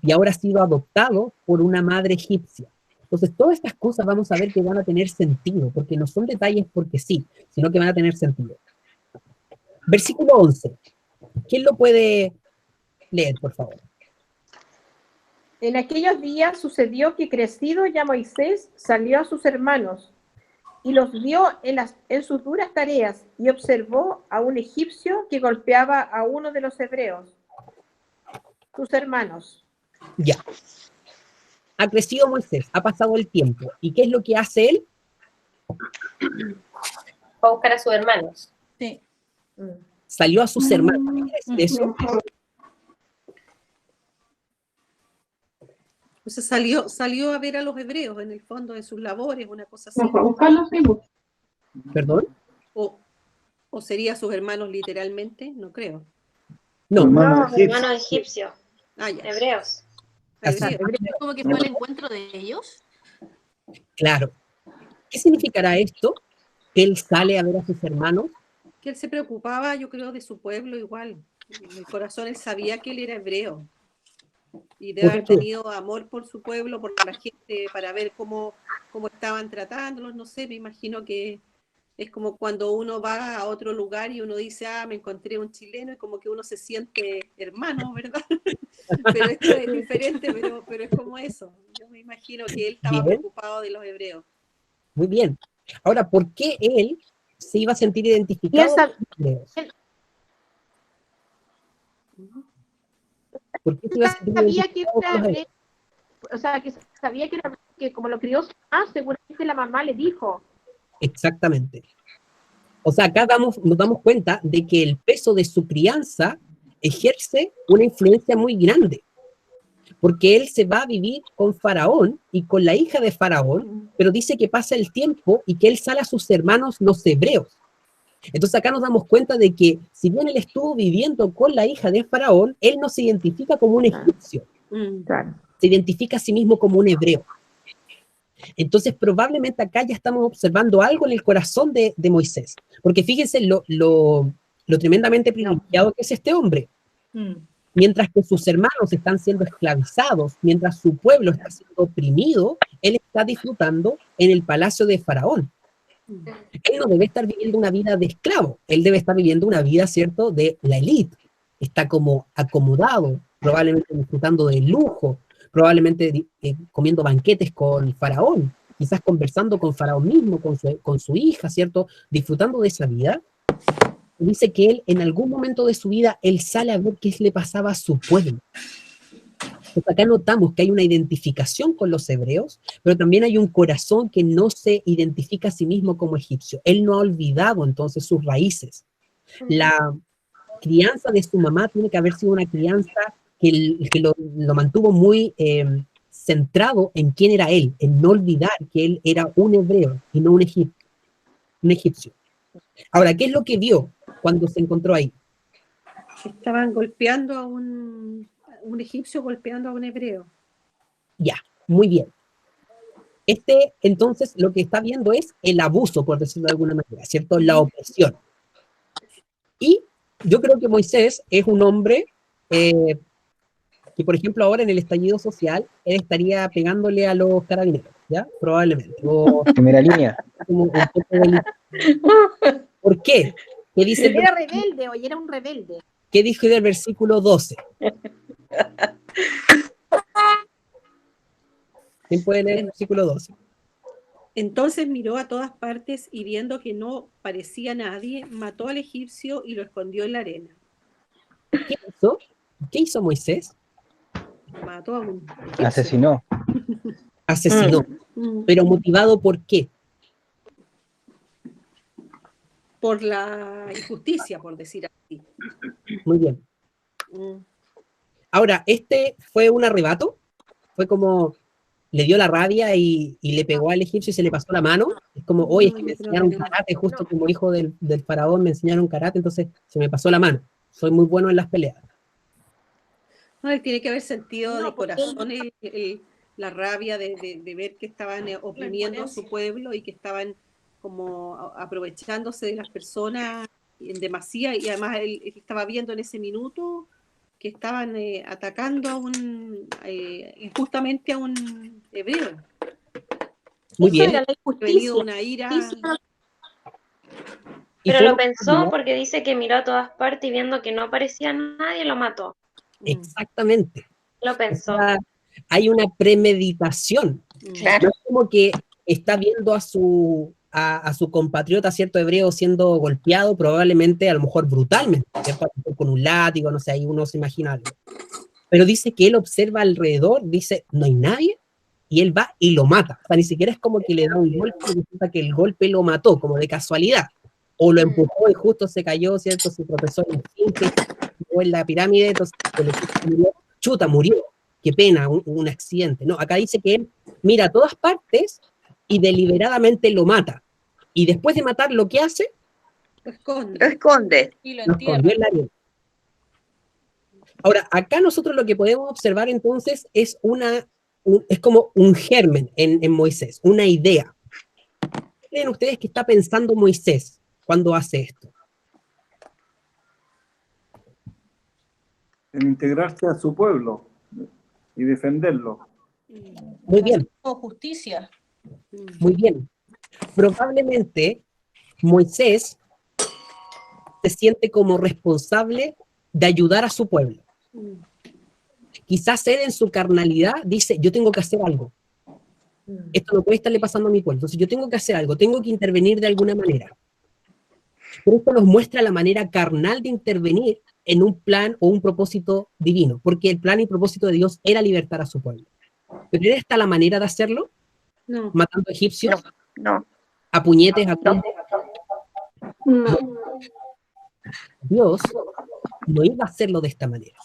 y ahora ha sido adoptado por una madre egipcia. Entonces, todas estas cosas vamos a ver que van a tener sentido, porque no son detalles porque sí, sino que van a tener sentido. Versículo 11. ¿Quién lo puede leer, por favor? En aquellos días sucedió que crecido ya Moisés salió a sus hermanos y los vio en sus duras tareas y observó a un egipcio que golpeaba a uno de los hebreos, sus hermanos. Ya. Ha crecido Moisés, ha pasado el tiempo. ¿Y qué es lo que hace él? Va a buscar a sus hermanos. Sí. Salió a sus hermanos. ¿Qué quiere decir eso? O sea, salió a ver a los hebreos en el fondo de sus labores, una cosa así. ¿Perdón? ¿O sería sus hermanos literalmente? No creo. No, hermanos egipcios. Ah, ya. Hebreos. Así. Como que fue el encuentro de ellos. Claro. ¿Qué significará esto? Que él sale a ver a sus hermanos. Que él se preocupaba, yo creo, de su pueblo igual. En el corazón él sabía que él era hebreo. Y debe haber tenido amor por su pueblo, por la gente, para ver cómo estaban tratándolos. No sé, me imagino que es como cuando uno va a otro lugar y uno dice, me encontré un chileno, y como que uno se siente hermano, ¿verdad? Pero esto es diferente, pero es como eso. Yo me imagino que él estaba preocupado de los hebreos. Muy bien. Ahora, ¿por qué él se iba a sentir identificado con los hebreos? ¿Por qué se iba a sentir Sabía que identificado con era los hebreos? hebreo, o sea, que sabía que era, que como lo crió su mamá, seguramente la mamá le dijo. Exactamente. O sea, acá nos damos cuenta de que el peso de su crianza ejerce una influencia muy grande, porque él se va a vivir con Faraón y con la hija de Faraón, pero dice que pasa el tiempo y que él sale a sus hermanos los hebreos. Entonces acá nos damos cuenta de que si bien él estuvo viviendo con la hija de Faraón, él no se identifica como un egipcio, se identifica a sí mismo como un hebreo. Entonces probablemente acá ya estamos observando algo en el corazón de Moisés, porque fíjense lo tremendamente privilegiado que es este hombre. Mientras que sus hermanos están siendo esclavizados, mientras su pueblo está siendo oprimido, él está disfrutando en el palacio de Faraón. Él no debe estar viviendo una vida de esclavo, él debe estar viviendo una vida, ¿cierto?, de la élite. Está como acomodado, probablemente disfrutando de lujo, probablemente comiendo banquetes con Faraón, quizás conversando con Faraón mismo, con su hija, ¿cierto?, disfrutando de esa vida. Dice que él, en algún momento de su vida, él sale a ver qué le pasaba a su pueblo. Pues acá notamos que hay una identificación con los hebreos, pero también hay un corazón que no se identifica a sí mismo como egipcio. Él no ha olvidado entonces sus raíces. La crianza de su mamá tiene que haber sido una crianza que lo mantuvo muy centrado en quién era él, en no olvidar que él era un hebreo y no un egipcio. Ahora, ¿qué es lo que vio cuando se encontró ahí? Estaban golpeando a un egipcio, golpeando a un hebreo. Ya, muy bien. Entonces, lo que está viendo es el abuso, por decirlo de alguna manera, ¿cierto? La opresión. Y yo creo que Moisés es un hombre que, por ejemplo, ahora en el estallido social, él estaría pegándole a los carabineros, ¿ya? Probablemente. Primera línea. ¿Por qué? ¿Qué dice Era rebelde, oye, era un rebelde. ¿Qué dijo el versículo 12? ¿Quién puede leer el versículo 12? Entonces miró a todas partes y viendo que no parecía nadie, mató al egipcio y lo escondió en la arena. ¿Qué hizo? ¿Qué hizo Moisés? Mató a un egipcio. Asesinó. Asesinó. ¿Pero motivado por qué? Por la injusticia, por decir así. Muy bien. Ahora, ¿fue un arrebato? Fue como, le dio la rabia y le pegó al egipcio y se le pasó la mano. Es como, oye, es que me enseñaron karate, justo como hijo del faraón me enseñaron karate, entonces se me pasó la mano. Soy muy bueno en las peleas. No, él tiene que haber sentido de porque corazón la rabia de ver que estaban oprimiendo a su pueblo y que estaban como aprovechándose de las personas en demasía, y además él estaba viendo en ese minuto que estaban atacando injustamente a un hebreo. Muy Eso bien. era la Venido injusticia. una ira. Pero fue lo un- pensó porque dice que miró a todas partes y viendo que no aparecía nadie, lo mató. Exactamente. Lo O pensó. sea, hay una premeditación. Claro. No es como que está viendo a su compatriota, cierto hebreo, siendo golpeado, probablemente, a lo mejor brutalmente, ¿cierto? Con un látigo, no sé, ahí uno se imagina algo. Pero dice que él observa alrededor, dice, no hay nadie, y él va y lo mata. O sea, ni siquiera es como que le da un golpe, y resulta que el golpe lo mató, como de casualidad. O lo empujó y justo se cayó, ¿cierto? Se tropezó en el esfinge, o en la pirámide, entonces el egipcio murió. Chuta, murió. Qué pena, un accidente. No, acá dice que él mira a todas partes y deliberadamente lo mata. Y después de matar, ¿qué hace? Lo esconde. Lo esconde. Y lo Lo entierra. escondió en la arena. Ahora, acá nosotros lo que podemos observar entonces es es como un germen en Moisés, una idea. ¿Qué creen ustedes que está pensando Moisés cuando hace esto? En integrarse a su pueblo y defenderlo. Muy bien, Con justicia. muy bien. Probablemente Moisés se siente como responsable de ayudar a su pueblo. Quizás él en su carnalidad dice, yo tengo que hacer algo. Esto no puede estarle pasando a mi pueblo. Entonces yo tengo que hacer algo, tengo que intervenir de alguna manera. Pero esto nos muestra la manera carnal de intervenir en un plan o un propósito divino, porque el plan y propósito de Dios era libertar a su pueblo. ¿Pero era esta la manera de hacerlo? No. ¿Matando egipcios? No. ¿A puñetes? No. Dios no iba a hacerlo de esta manera.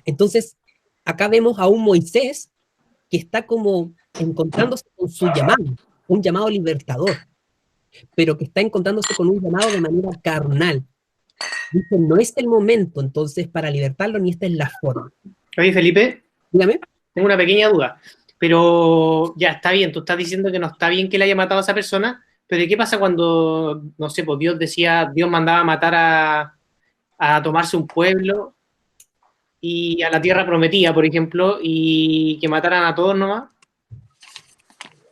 Entonces, acá vemos a un Moisés que está como encontrándose con su llamado, un llamado libertador, pero que está encontrándose con un llamado de manera carnal. Dice, no es el momento, entonces, para libertarlo, ni esta es la forma. Oye, Felipe, Dígame. tengo una pequeña duda, pero ya está bien, tú estás diciendo que no está bien que le haya matado a esa persona, pero ¿qué pasa cuando, no sé, pues Dios mandaba a matar a tomarse un pueblo y a la tierra prometida, por ejemplo, y que mataran a todos nomás?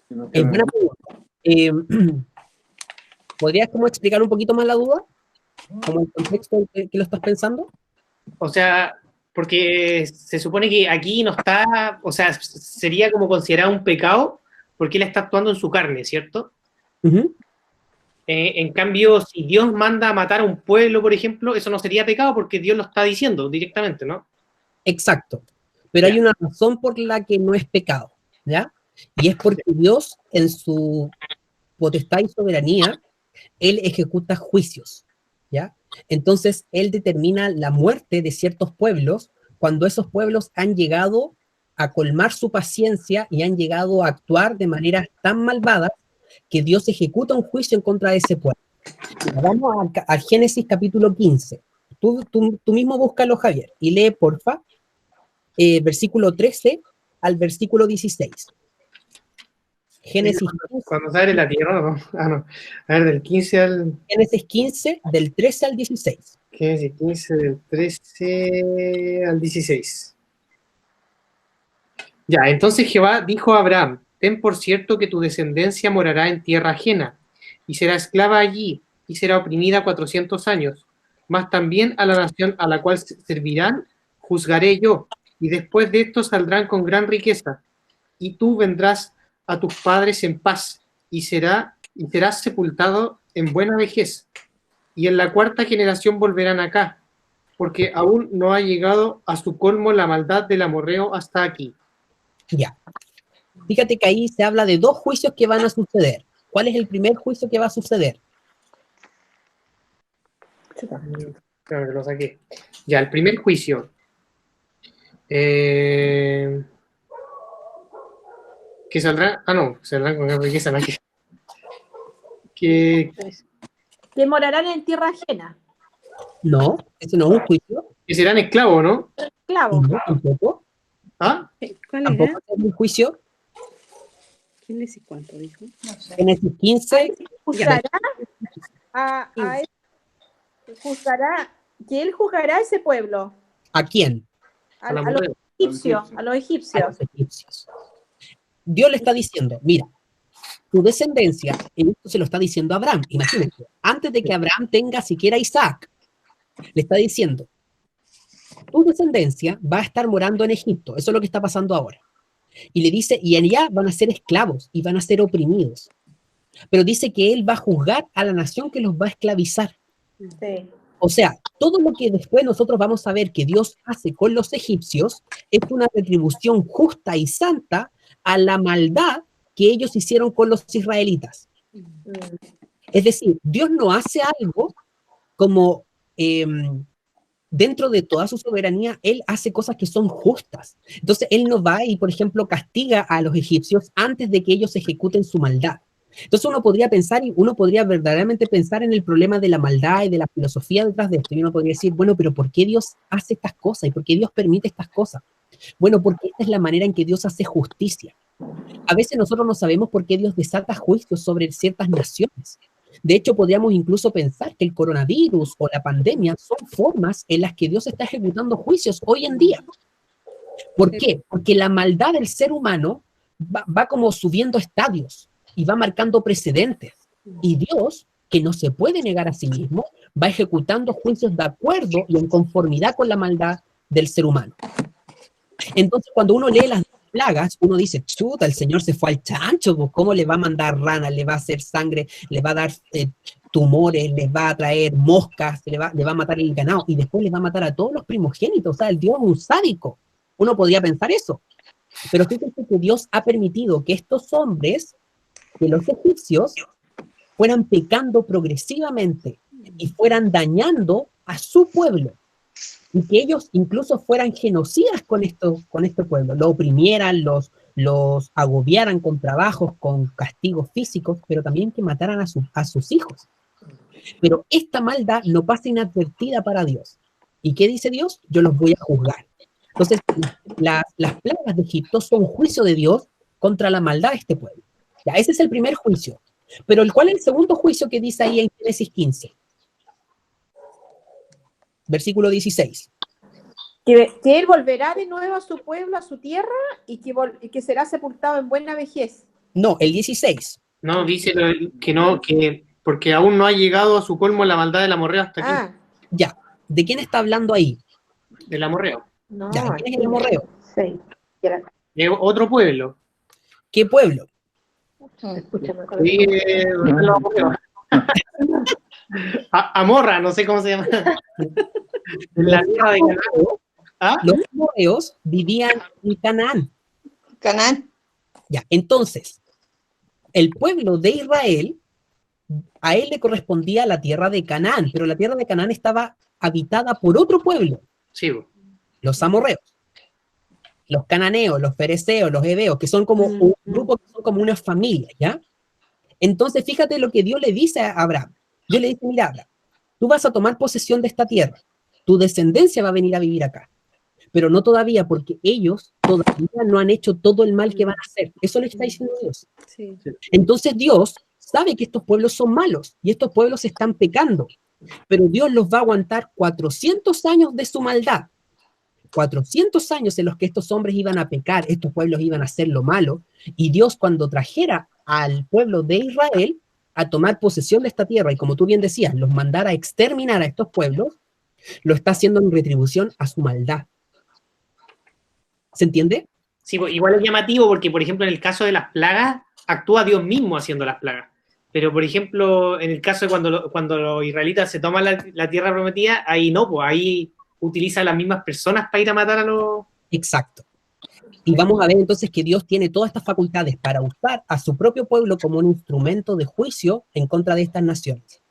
Buena pregunta. ¿Podrías como explicar un poquito más la duda? ¿Como el contexto en que lo estás pensando? O sea, porque se supone que aquí no está, o sea, sería como considerado un pecado porque él está actuando en su carne, ¿cierto? En cambio, si Dios manda a matar a un pueblo, por ejemplo, eso no sería pecado porque Dios lo está diciendo directamente, ¿no? Exacto. Pero hay una razón por la que no es pecado, ¿ya? Y es porque Dios, en su potestad y soberanía, Él ejecuta juicios, ¿ya? Entonces, Él determina la muerte de ciertos pueblos cuando esos pueblos han llegado a colmar su paciencia y han llegado a actuar de maneras tan malvadas que Dios ejecuta un juicio en contra de ese pueblo. Vamos a Génesis capítulo 15. Tú mismo búscalo, Javier, y lee, porfa, versículo 13 al versículo 16. Génesis 15. Cuando sale la tierra, ¿no? Ah, no. A ver, del 15 al... Génesis 15, del 13 al 16. Génesis 15, del 13 al 16. Ya, entonces Jehová dijo a Abraham, ten por cierto que tu descendencia morará en tierra ajena, y será esclava allí, y será oprimida 400 años. Mas también a la nación a la cual servirán, juzgaré yo, y después de esto saldrán con gran riqueza, y tú vendrás a tus padres en paz, y serás sepultado en buena vejez, y en la cuarta generación volverán acá, porque aún no ha llegado a su colmo la maldad del amorreo hasta aquí. Ya. Fíjate que ahí se habla de dos juicios que van a suceder. ¿Cuál es el primer juicio que va a suceder? Claro que lo saqué. Ya, el primer juicio. Que saldrán, no, saldrán con gran riqueza, no, que morarán en tierra ajena. No, eso no es un juicio. Que serán esclavos, ¿no? Esclavos. No, tampoco. ¿Ah? ¿Cuál Tampoco era? es un juicio. ¿Quién dice cuánto dijo? No sé. Génesis 15. Juzgará juzgará, que él juzgará a ese pueblo, ¿A quién? a los egipcios, a los A egipcios. los egipcios. Dios le está diciendo, mira, tu descendencia, y esto se lo está diciendo a Abraham, imagínate, antes de que Abraham tenga siquiera a Isaac, le está diciendo, tu descendencia va a estar morando en Egipto, eso es lo que está pasando ahora. Y le dice, y allá van a ser esclavos y van a ser oprimidos. Pero dice que él va a juzgar a la nación que los va a esclavizar. Sí. O sea, todo lo que después nosotros vamos a ver que Dios hace con los egipcios es una retribución justa y santa a la maldad que ellos hicieron con los israelitas. Es decir, Dios no hace algo como dentro de toda su soberanía, Él hace cosas que son justas. Entonces, Él no va y, por ejemplo, castiga a los egipcios antes de que ellos ejecuten su maldad. Entonces uno podría pensar, y uno podría verdaderamente pensar en el problema de la maldad y de la filosofía detrás de esto, y uno podría decir, bueno, pero ¿por qué Dios hace estas cosas? ¿Y por qué Dios permite estas cosas? Bueno, porque esta es la manera en que Dios hace justicia. A veces nosotros no sabemos por qué Dios desata juicios sobre ciertas naciones. De hecho, podríamos incluso pensar que el coronavirus o la pandemia son formas en las que Dios está ejecutando juicios hoy en día. ¿Por qué? Porque la maldad del ser humano va como subiendo estadios y va marcando precedentes. Y Dios, que no se puede negar a sí mismo, va ejecutando juicios de acuerdo y en conformidad con la maldad del ser humano. Entonces, cuando uno lee las plagas, uno dice, chuta, el Señor se fue al chancho, pues, ¿cómo le va a mandar ranas, le va a hacer sangre, le va a dar tumores, les va a traer moscas, le va a matar el ganado y después les va a matar a todos los primogénitos? O sea, el Dios es un sádico. Uno podría pensar eso. Pero fíjense que Dios ha permitido que estos hombres, que los egipcios, fueran pecando progresivamente y fueran dañando a su pueblo. Y que ellos incluso fueran genocidas con este pueblo, lo oprimieran, los agobiaran con trabajos, con castigos físicos, pero también que mataran a sus hijos. Pero esta maldad no pasa inadvertida para Dios. ¿Y qué dice Dios? Yo los voy a juzgar. Entonces, las plagas de Egipto son juicio de Dios contra la maldad de este pueblo. Ya, ese es el primer juicio. Pero ¿cuál es el segundo juicio que dice ahí en Génesis 15? Versículo 16. Que él volverá de nuevo a su pueblo, a su tierra, y que será sepultado en buena vejez. No, el 16. No, dice que no, que porque aún no ha llegado a su colmo la maldad del amorreo hasta aquí. Ya, ¿de quién está hablando ahí? Del amorreo. No, Ya, ¿quién es el amorreo? Sí. De otro pueblo. ¿Qué pueblo? Sí, Amorra, no sé cómo se llama. La tierra de Canaán. ¿Ah? Los amorreos vivían en Canaán. Canaán. Ya, entonces, el pueblo de Israel, a él le correspondía la tierra de Canaán, pero la tierra de Canaán estaba habitada por otro pueblo. Sí. Los amorreos, los cananeos, los fereceos, los heveos, que son como un grupo, que son como una familia, ¿ya? Entonces, fíjate lo que Dios le dice a Abraham. Dios le dice, mira, Abraham, tú vas a tomar posesión de esta tierra, tu descendencia va a venir a vivir acá, pero no todavía, porque ellos todavía no han hecho todo el mal que van a hacer. Eso le está diciendo Dios. Sí. Entonces Dios sabe que estos pueblos son malos y estos pueblos están pecando, pero Dios los va a aguantar 400 años de su maldad. 400 años en los que estos hombres iban a pecar, estos pueblos iban a hacer lo malo, y Dios, cuando trajera al pueblo de Israel a tomar posesión de esta tierra, y como tú bien decías, los mandara a exterminar a estos pueblos, lo está haciendo en retribución a su maldad. ¿Se entiende? Sí, igual es llamativo porque, por ejemplo, en el caso de las plagas, actúa Dios mismo haciendo las plagas. Pero, por ejemplo, en el caso de cuando los israelitas se toman la tierra prometida, ahí no, pues ahí utiliza a las mismas personas para ir a matar a los... Exacto. Y vamos a ver entonces que Dios tiene todas estas facultades para usar a su propio pueblo como un instrumento de juicio en contra de estas naciones.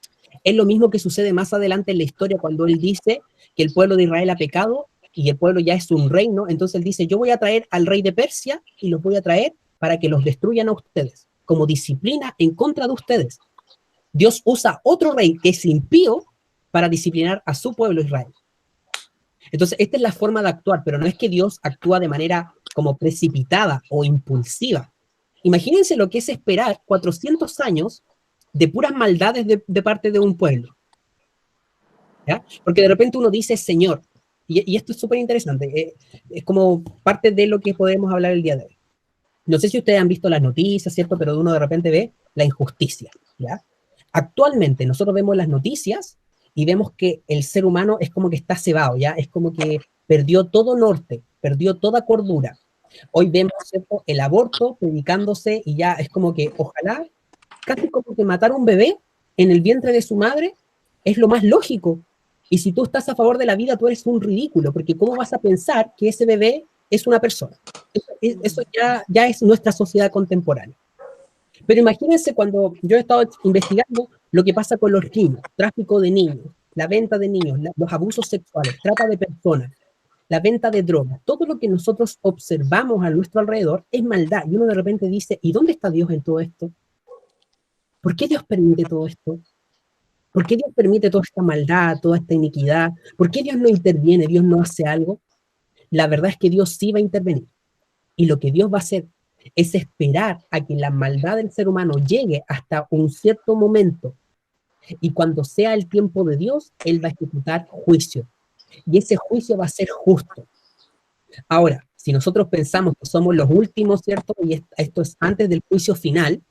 Es lo mismo que sucede más adelante en la historia cuando Él dice que el pueblo de Israel ha pecado y el pueblo ya es un reino. Entonces Él dice, yo voy a traer al rey de Persia y los voy a traer para que los destruyan a ustedes, como disciplina en contra de ustedes. Dios usa otro rey que es impío para disciplinar a su pueblo Israel. Entonces, esta es la forma de actuar, pero no es que Dios actúa de manera como precipitada o impulsiva. Imagínense lo que es esperar 400 años de puras maldades de parte de un pueblo. ¿Ya? Porque de repente uno dice Señor, y esto es súper interesante, es como parte de lo que podemos hablar el día de hoy. No sé si ustedes han visto las noticias, ¿cierto? Pero uno de repente ve la injusticia, ¿ya? Actualmente nosotros vemos las noticias y vemos que el ser humano es como que está cebado, ¿ya? Es como que perdió todo norte, perdió toda cordura. Hoy vemos, ¿cierto?, el aborto predicándose y ya es como que ojalá, casi como que matar a un bebé en el vientre de su madre es lo más lógico. Y si tú estás a favor de la vida, tú eres un ridículo, porque ¿cómo vas a pensar que ese bebé es una persona? Eso ya es nuestra sociedad contemporánea. Pero imagínense cuando yo he estado investigando lo que pasa con los niños, tráfico de niños, la venta de niños, los abusos sexuales, trata de personas, la venta de drogas, todo lo que nosotros observamos a nuestro alrededor es maldad. Y uno de repente dice, ¿y dónde está Dios en todo esto? ¿Por qué Dios permite todo esto? ¿Por qué Dios permite toda esta maldad, toda esta iniquidad? ¿Por qué Dios no interviene? ¿Dios no hace algo? La verdad es que Dios sí va a intervenir. Y lo que Dios va a hacer es esperar a que la maldad del ser humano llegue hasta un cierto momento. Y cuando sea el tiempo de Dios, Él va a ejecutar juicio. Y ese juicio va a ser justo. Ahora, si nosotros pensamos que somos los últimos, ¿cierto? Y esto es antes del juicio final,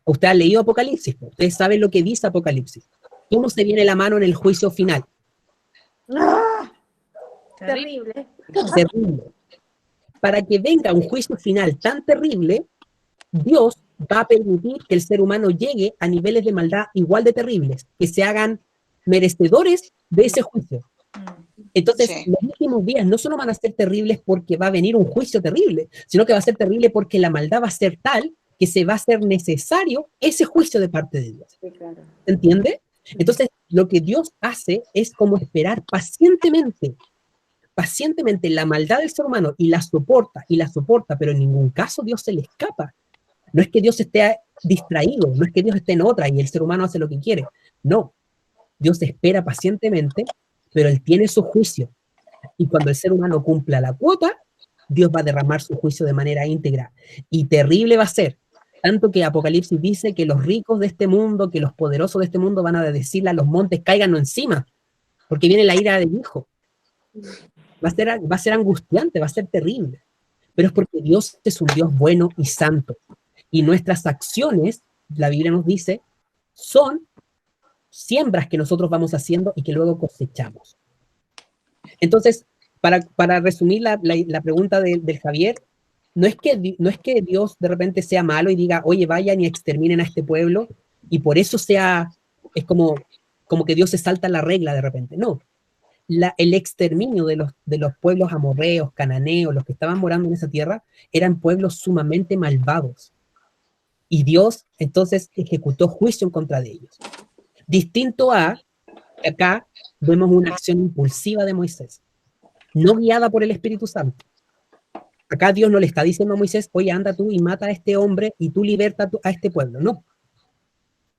usted ha leído Apocalipsis, ustedes saben lo que dice Apocalipsis. ¿Cómo se viene la mano en el juicio final? ¡Ah! Terrible. Terrible. Para que venga un juicio final tan terrible, Dios va a permitir que el ser humano llegue a niveles de maldad igual de terribles, que se hagan merecedores de ese juicio. Entonces, los últimos días no solo van a ser terribles porque va a venir un juicio terrible, sino que va a ser terrible porque la maldad va a ser tal que se va a hacer necesario ese juicio de parte de Dios. Sí, claro. ¿Entiende? Entonces, lo que Dios hace es como esperar pacientemente la maldad del ser humano y la soporta, pero en ningún caso Dios se le escapa. No es que Dios esté distraído, no es que Dios esté en otra y el ser humano hace lo que quiere. No, Dios espera pacientemente, pero Él tiene su juicio. Y cuando el ser humano cumpla la cuota, Dios va a derramar su juicio de manera íntegra. Y terrible va a ser. Tanto que Apocalipsis dice que los ricos de este mundo, que los poderosos de este mundo van a decirle a los montes, cáiganos encima, porque viene la ira del Hijo. Va a ser angustiante, va a ser terrible. Pero es porque Dios es un Dios bueno y santo. Y nuestras acciones, la Biblia nos dice, son siembras que nosotros vamos haciendo y que luego cosechamos. Entonces, para resumir la pregunta del Javier, no es que Dios de repente sea malo y diga, oye, vayan y exterminen a este pueblo, y por eso es como que Dios se salta la regla de repente. No. El exterminio de los pueblos amorreos, cananeos, los que estaban morando en esa tierra, eran pueblos sumamente malvados. Y Dios entonces ejecutó juicio en contra de ellos. Distinto a, acá vemos una acción impulsiva de Moisés, no guiada por el Espíritu Santo. Acá Dios no le está diciendo a Moisés, oye, anda tú y mata a este hombre y tú liberta a este pueblo. No.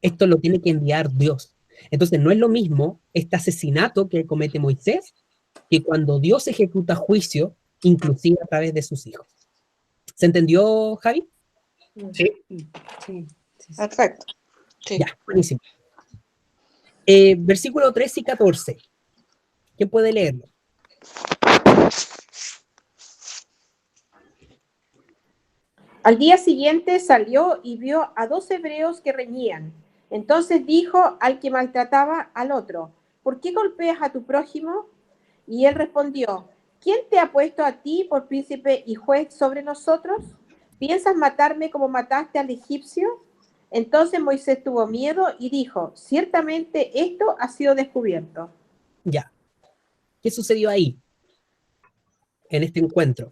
Esto lo tiene que enviar Dios. Entonces no es lo mismo este asesinato que comete Moisés que cuando Dios ejecuta juicio, inclusive a través de sus hijos. ¿Se entendió, Javi? Sí. Perfecto. Sí. Ya, buenísimo. Versículo 13 y 14. ¿Quién puede leerlo? Al día siguiente salió y vio a 2 hebreos que reñían. Entonces dijo al que maltrataba al otro, ¿por qué golpeas a tu prójimo? Y él respondió, ¿quién te ha puesto a ti por príncipe y juez sobre nosotros? ¿Piensas matarme como mataste al egipcio? Entonces Moisés tuvo miedo y dijo, ciertamente esto ha sido descubierto. Ya. ¿Qué sucedió ahí? En este encuentro.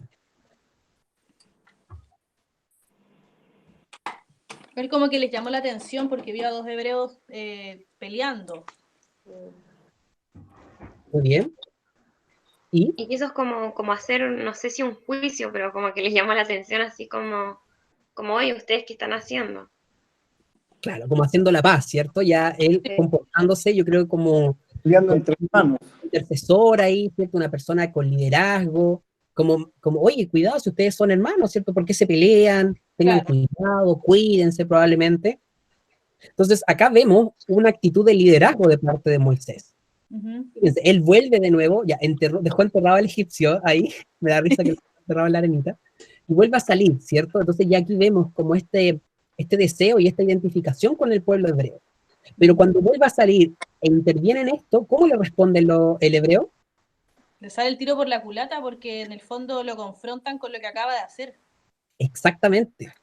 Él como que les llamó la atención porque vio a 2 hebreos peleando. Muy bien. Y quiso como hacer, no sé si un juicio, pero como que les llamó la atención así como oye, ¿ustedes qué están haciendo? Claro, como haciendo la paz, ¿cierto? Ya él comportándose, yo creo, como entre hermanos. Intercesor ahí, ¿cierto? Una persona con liderazgo, como, oye, cuidado si ustedes son hermanos, ¿cierto? ¿Por qué se pelean? Tengan cuidado, cuídense probablemente. Entonces, acá vemos una actitud de liderazgo de parte de Moisés. Fíjense, él vuelve de nuevo, ya dejó enterrado al egipcio ahí, me da risa que lo dejó enterrado en la arenita, y vuelve a salir, ¿cierto? Entonces ya aquí vemos como este deseo y esta identificación con el pueblo hebreo. Pero cuando vuelve a salir e interviene en esto, ¿cómo le responde el hebreo? Le sale el tiro por la culata porque en el fondo lo confrontan con lo que acaba de hacer. Exactamente.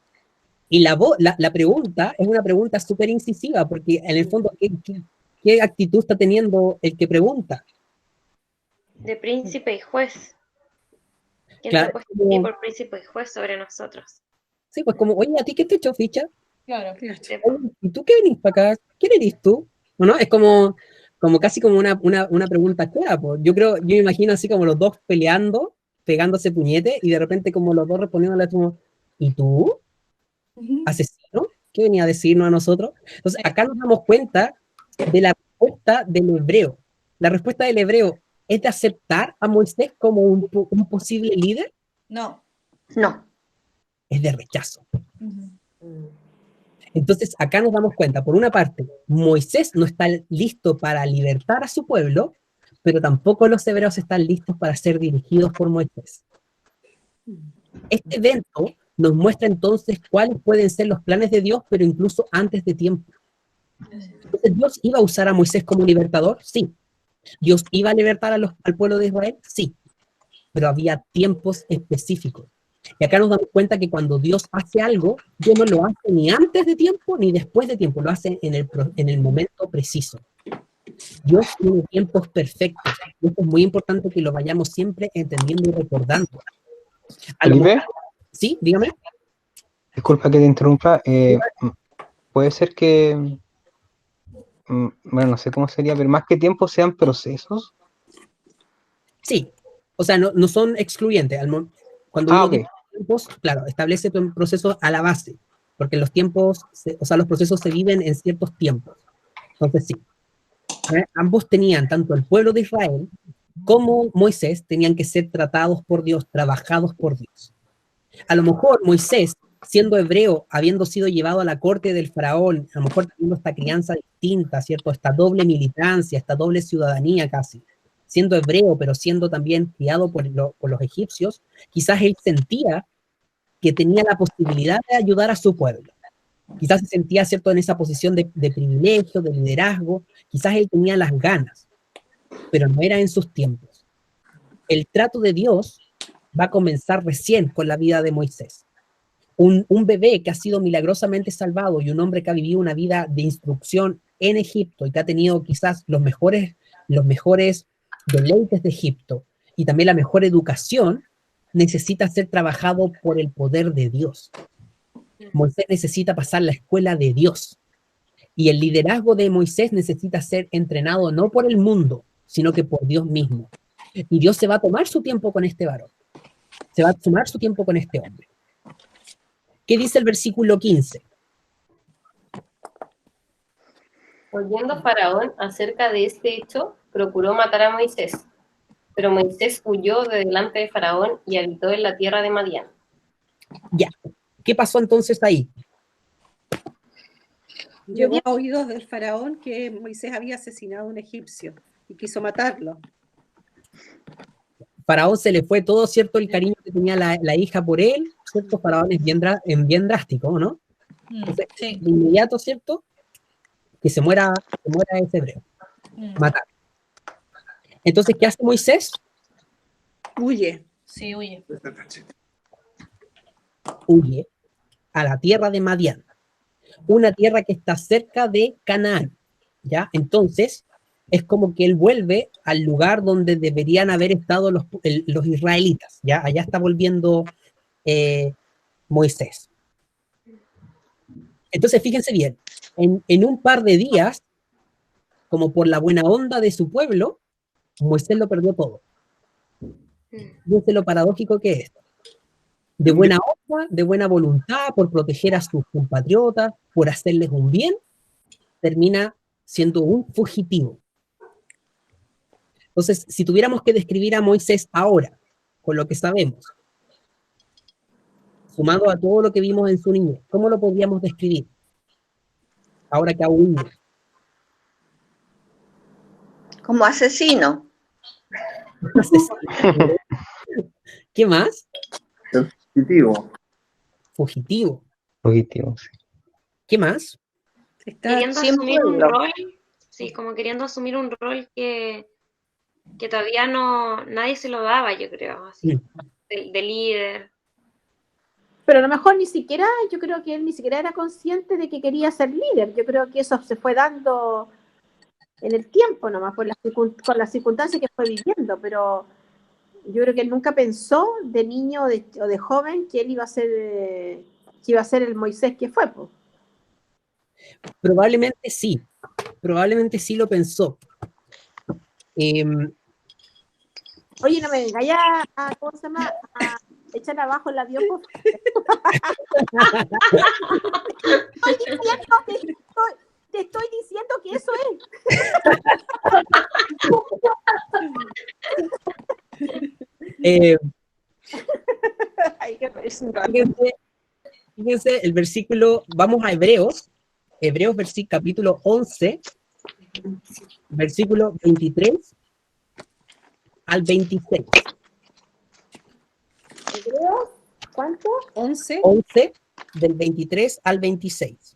Y la pregunta es una pregunta súper incisiva, porque en el fondo, ¿qué actitud está teniendo el que pregunta? De príncipe y juez. ¿Quién Claro, te ha puesto aquí por príncipe y juez sobre nosotros? Sí, pues como, oye, ¿a ti qué te echó ficha? Claro. Oye, ¿y tú qué venís para acá? ¿Quién eres tú? ¿No? Es como casi como una pregunta clara, pues. Yo me imagino así como los dos peleando, pegándose puñete, y de repente como los dos respondiéndole como, ¿y tú? ¿Asesino? ¿Qué venía a decirnos a nosotros? Entonces, acá nos damos cuenta de la respuesta del hebreo. La respuesta del hebreo es de aceptar a Moisés como un posible líder. No. Es de rechazo. Entonces, acá nos damos cuenta, por una parte, Moisés no está listo para libertar a su pueblo, pero tampoco los hebreos están listos para ser dirigidos por Moisés. Este evento nos muestra entonces cuáles pueden ser los planes de Dios, pero incluso antes de tiempo. Entonces, ¿Dios iba a usar a Moisés como libertador? Sí. ¿Dios iba a libertar al pueblo de Israel? Sí. Pero había tiempos específicos. Y acá nos damos cuenta que cuando Dios hace algo, Dios no lo hace ni antes de tiempo ni después de tiempo, lo hace en el momento preciso. Dios tiene tiempos perfectos. Y esto es muy importante que lo vayamos siempre entendiendo y recordando. Felipe, Sí, dígame. disculpa que te interrumpa. Puede ser que, bueno, no sé cómo sería, pero más que tiempo sean procesos. Sí, o sea, no son excluyentes. Cuando uno dice tiempos, claro, establece un proceso a la base, porque los tiempos, los procesos se viven en ciertos tiempos. Entonces, sí. Ambos tenían, tanto el pueblo de Israel como Moisés, tenían que ser tratados por Dios, trabajados por Dios. A lo mejor Moisés, siendo hebreo, habiendo sido llevado a la corte del faraón, a lo mejor teniendo esta crianza distinta, ¿cierto? Esta doble militancia, esta doble ciudadanía casi, siendo hebreo, pero siendo también criado por los egipcios, quizás él sentía que tenía la posibilidad de ayudar a su pueblo. Quizás se sentía, ¿cierto?, en esa posición de privilegio, de liderazgo. Quizás él tenía las ganas, pero no era en sus tiempos. El trato de Dios va a comenzar recién con la vida de Moisés. Un bebé que ha sido milagrosamente salvado y un hombre que ha vivido una vida de instrucción en Egipto y que ha tenido quizás los mejores deleites de Egipto y también la mejor educación, necesita ser trabajado por el poder de Dios. Moisés necesita pasar la escuela de Dios. Y el liderazgo de Moisés necesita ser entrenado no por el mundo, sino que por Dios mismo. Y Dios se va a tomar su tiempo con este varón. Se va a tomar su tiempo con este hombre. ¿Qué dice el versículo 15? Oyendo Faraón acerca de este hecho, procuró matar a Moisés. Pero Moisés huyó de delante de Faraón y habitó en la tierra de Madián. Ya. ¿Qué pasó entonces ahí? Llegó a oídos del faraón que Moisés había asesinado a un egipcio y quiso matarlo. Faraón se le fue todo, ¿cierto?, el cariño que tenía la hija por él, ¿cierto? Faraón es bien drástico, ¿no? Entonces, Sí. de inmediato, ¿cierto?, que se muera ese hebreo. Matar. Entonces, ¿qué hace Moisés? Huye. Sí, huye. Huye a la tierra de Madián, una tierra que está cerca de Canaán, ¿ya? Entonces, es como que él vuelve al lugar donde deberían haber estado los israelitas, ¿ya? Allá está volviendo Moisés. Entonces, fíjense bien, en un par de días, como por la buena onda de su pueblo, Moisés lo perdió todo. Fíjense lo paradójico que es. De buena obra, de buena voluntad, por proteger a sus compatriotas, por hacerles un bien, termina siendo un fugitivo. Entonces, si tuviéramos que describir a Moisés ahora, con lo que sabemos, sumado a todo lo que vimos en su niñez, ¿cómo lo podríamos describir? Ahora que aún no. Como asesino. ¿Qué más? Fugitivo. Fugitivo. Fugitivo, sí. ¿Qué más? Queriendo sin asumir un pueblo. rol, sí, como queriendo asumir un rol que todavía nadie se lo daba, yo creo, así, de líder. Pero a lo mejor ni siquiera, yo creo que él ni siquiera era consciente de que quería ser líder. Yo creo que eso se fue dando en el tiempo nomás, con las circunstancias que fue viviendo, pero yo creo que él nunca pensó de niño o de joven que él iba a ser, que iba a ser el Moisés que fue, pues. Probablemente sí lo pensó. Oye, no me venga ya ¿cómo se llama? A echar abajo el avión, por favor. Te estoy diciendo que eso es. Ay, qué Fíjense el versículo, vamos a Hebreos capítulo 11, versículo 23 al 26. ¿Hebreos? ¿Cuánto? 11. 11, del 23 al 26.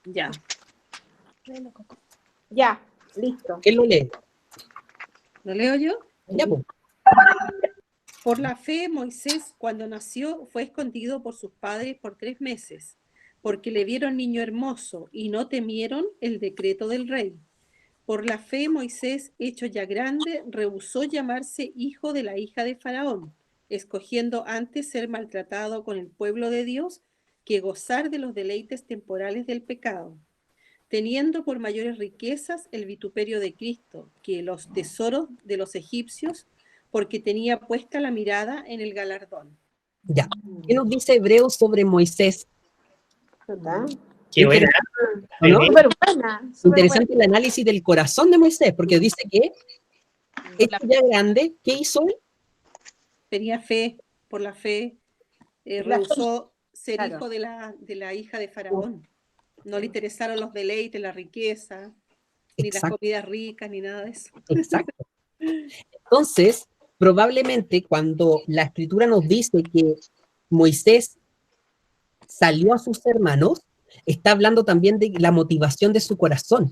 Ya. Ya, listo. ¿Quién lo lee? ¿Lo leo yo? Ya, pues. Por la fe, Moisés, cuando nació, fue escondido por sus padres por 3 meses, porque le vieron niño hermoso y no temieron el decreto del rey. Por la fe, Moisés, hecho ya grande, rehusó llamarse hijo de la hija de Faraón, escogiendo antes ser maltratado con el pueblo de Dios que gozar de los deleites temporales del pecado, teniendo por mayores riquezas el vituperio de Cristo que los tesoros de los egipcios, porque tenía puesta la mirada en el galardón. Ya. ¿Qué nos dice Hebreos sobre Moisés? Qué buena. ¿No? Súper buena. Interesante el análisis del corazón de Moisés, porque dice que hecho ya grande, ¿qué hizo él? Tenía fe, por la fe, rehusó ser Claro. hijo de la hija de Faraón. No le interesaron los deleites, la riqueza, ni las Exacto. comidas ricas, ni nada de eso. Exacto. Entonces, probablemente cuando la escritura nos dice que Moisés salió a sus hermanos, está hablando también de la motivación de su corazón.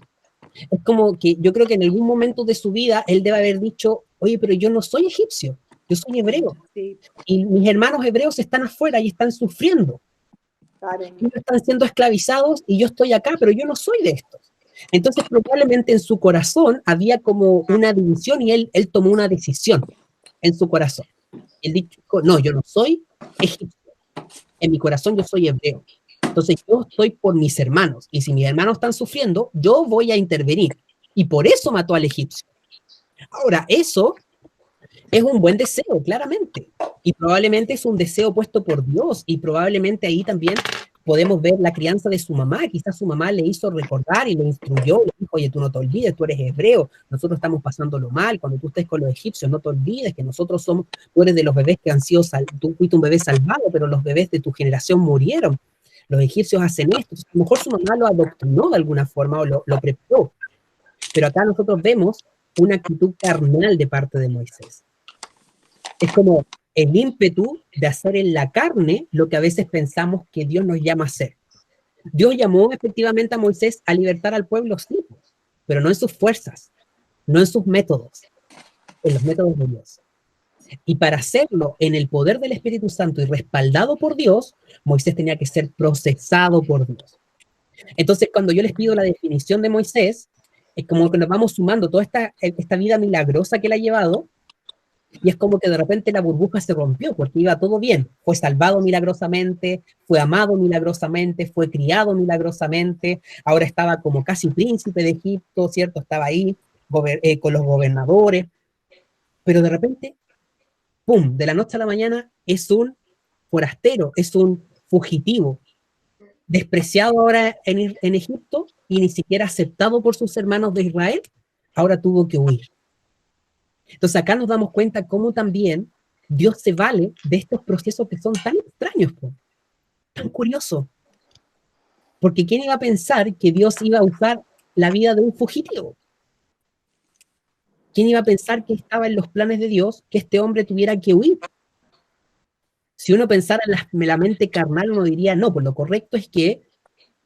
Es como que yo creo que en algún momento de su vida él debe haber dicho, oye, pero yo no soy egipcio, yo soy hebreo. Sí. Y mis hermanos hebreos están afuera y están sufriendo. Claro. Ellos están siendo esclavizados y yo estoy acá, pero yo no soy de estos. Entonces probablemente en su corazón había como una división y él tomó una decisión en su corazón. Él dijo, no, yo no soy egipcio. En mi corazón yo soy hebreo. Entonces yo estoy por mis hermanos. Y si mis hermanos están sufriendo, yo voy a intervenir. Y por eso mató al egipcio. Ahora, eso es un buen deseo, claramente. Y probablemente es un deseo puesto por Dios. Y probablemente ahí también podemos ver la crianza de su mamá. Quizás su mamá le hizo recordar y lo instruyó. Le dijo, oye, tú no te olvides, tú eres hebreo. Nosotros estamos pasándolo mal. Cuando tú estés con los egipcios, no te olvides que nosotros somos, tú eres de los bebés que han sido, tú fuiste un bebé salvado, pero los bebés de tu generación murieron. Los egipcios hacen esto. A lo mejor su mamá lo adoctrinó de alguna forma o lo preparó. Pero acá nosotros vemos una actitud carnal de parte de Moisés. Es como el ímpetu de hacer en la carne lo que a veces pensamos que Dios nos llama a hacer. Dios llamó efectivamente a Moisés a libertar al pueblo, sí, pero no en sus fuerzas, no en sus métodos, en los métodos de Dios. Y para hacerlo en el poder del Espíritu Santo y respaldado por Dios, Moisés tenía que ser procesado por Dios. Entonces, cuando yo les pido la definición de Moisés, es como que nos vamos sumando toda esta vida milagrosa que él ha llevado, Y es como que de repente la burbuja se rompió porque iba todo bien. Fue salvado milagrosamente, fue amado milagrosamente, fue criado milagrosamente. Ahora estaba como casi príncipe de Egipto, ¿cierto? Estaba ahí con los gobernadores. Pero de repente, ¡pum! De la noche a la mañana es un forastero, es un fugitivo, despreciado ahora en Egipto y ni siquiera aceptado por sus hermanos de Israel. Ahora tuvo que huir. Entonces acá nos damos cuenta cómo también Dios se vale de estos procesos que son tan extraños, tan curiosos. Porque ¿quién iba a pensar que Dios iba a usar la vida de un fugitivo? ¿Quién iba a pensar que estaba en los planes de Dios que este hombre tuviera que huir? Si uno pensara en la mente carnal, uno diría, no, pues lo correcto es que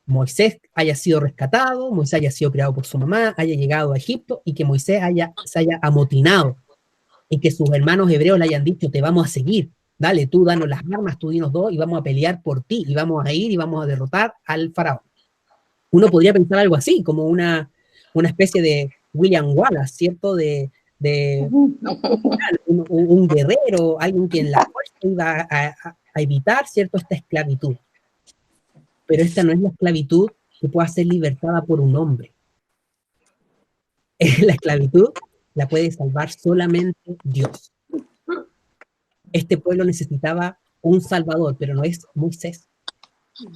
Moisés haya sido rescatado, Moisés haya sido criado por su mamá, haya llegado a Egipto y que Moisés se haya amotinado y que sus hermanos hebreos le hayan dicho, te vamos a seguir, dale, tú danos las armas, tú dinos dos y vamos a pelear por ti y vamos a ir y vamos a derrotar al faraón. Uno podría pensar algo así, como una especie de William Wallace, ¿cierto? Un guerrero, alguien que en la fuerza iba a evitar, ¿cierto?, esta esclavitud. Pero esta no es la esclavitud que pueda ser libertada por un hombre. La esclavitud la puede salvar solamente Dios. Este pueblo necesitaba un salvador, pero no es Moisés.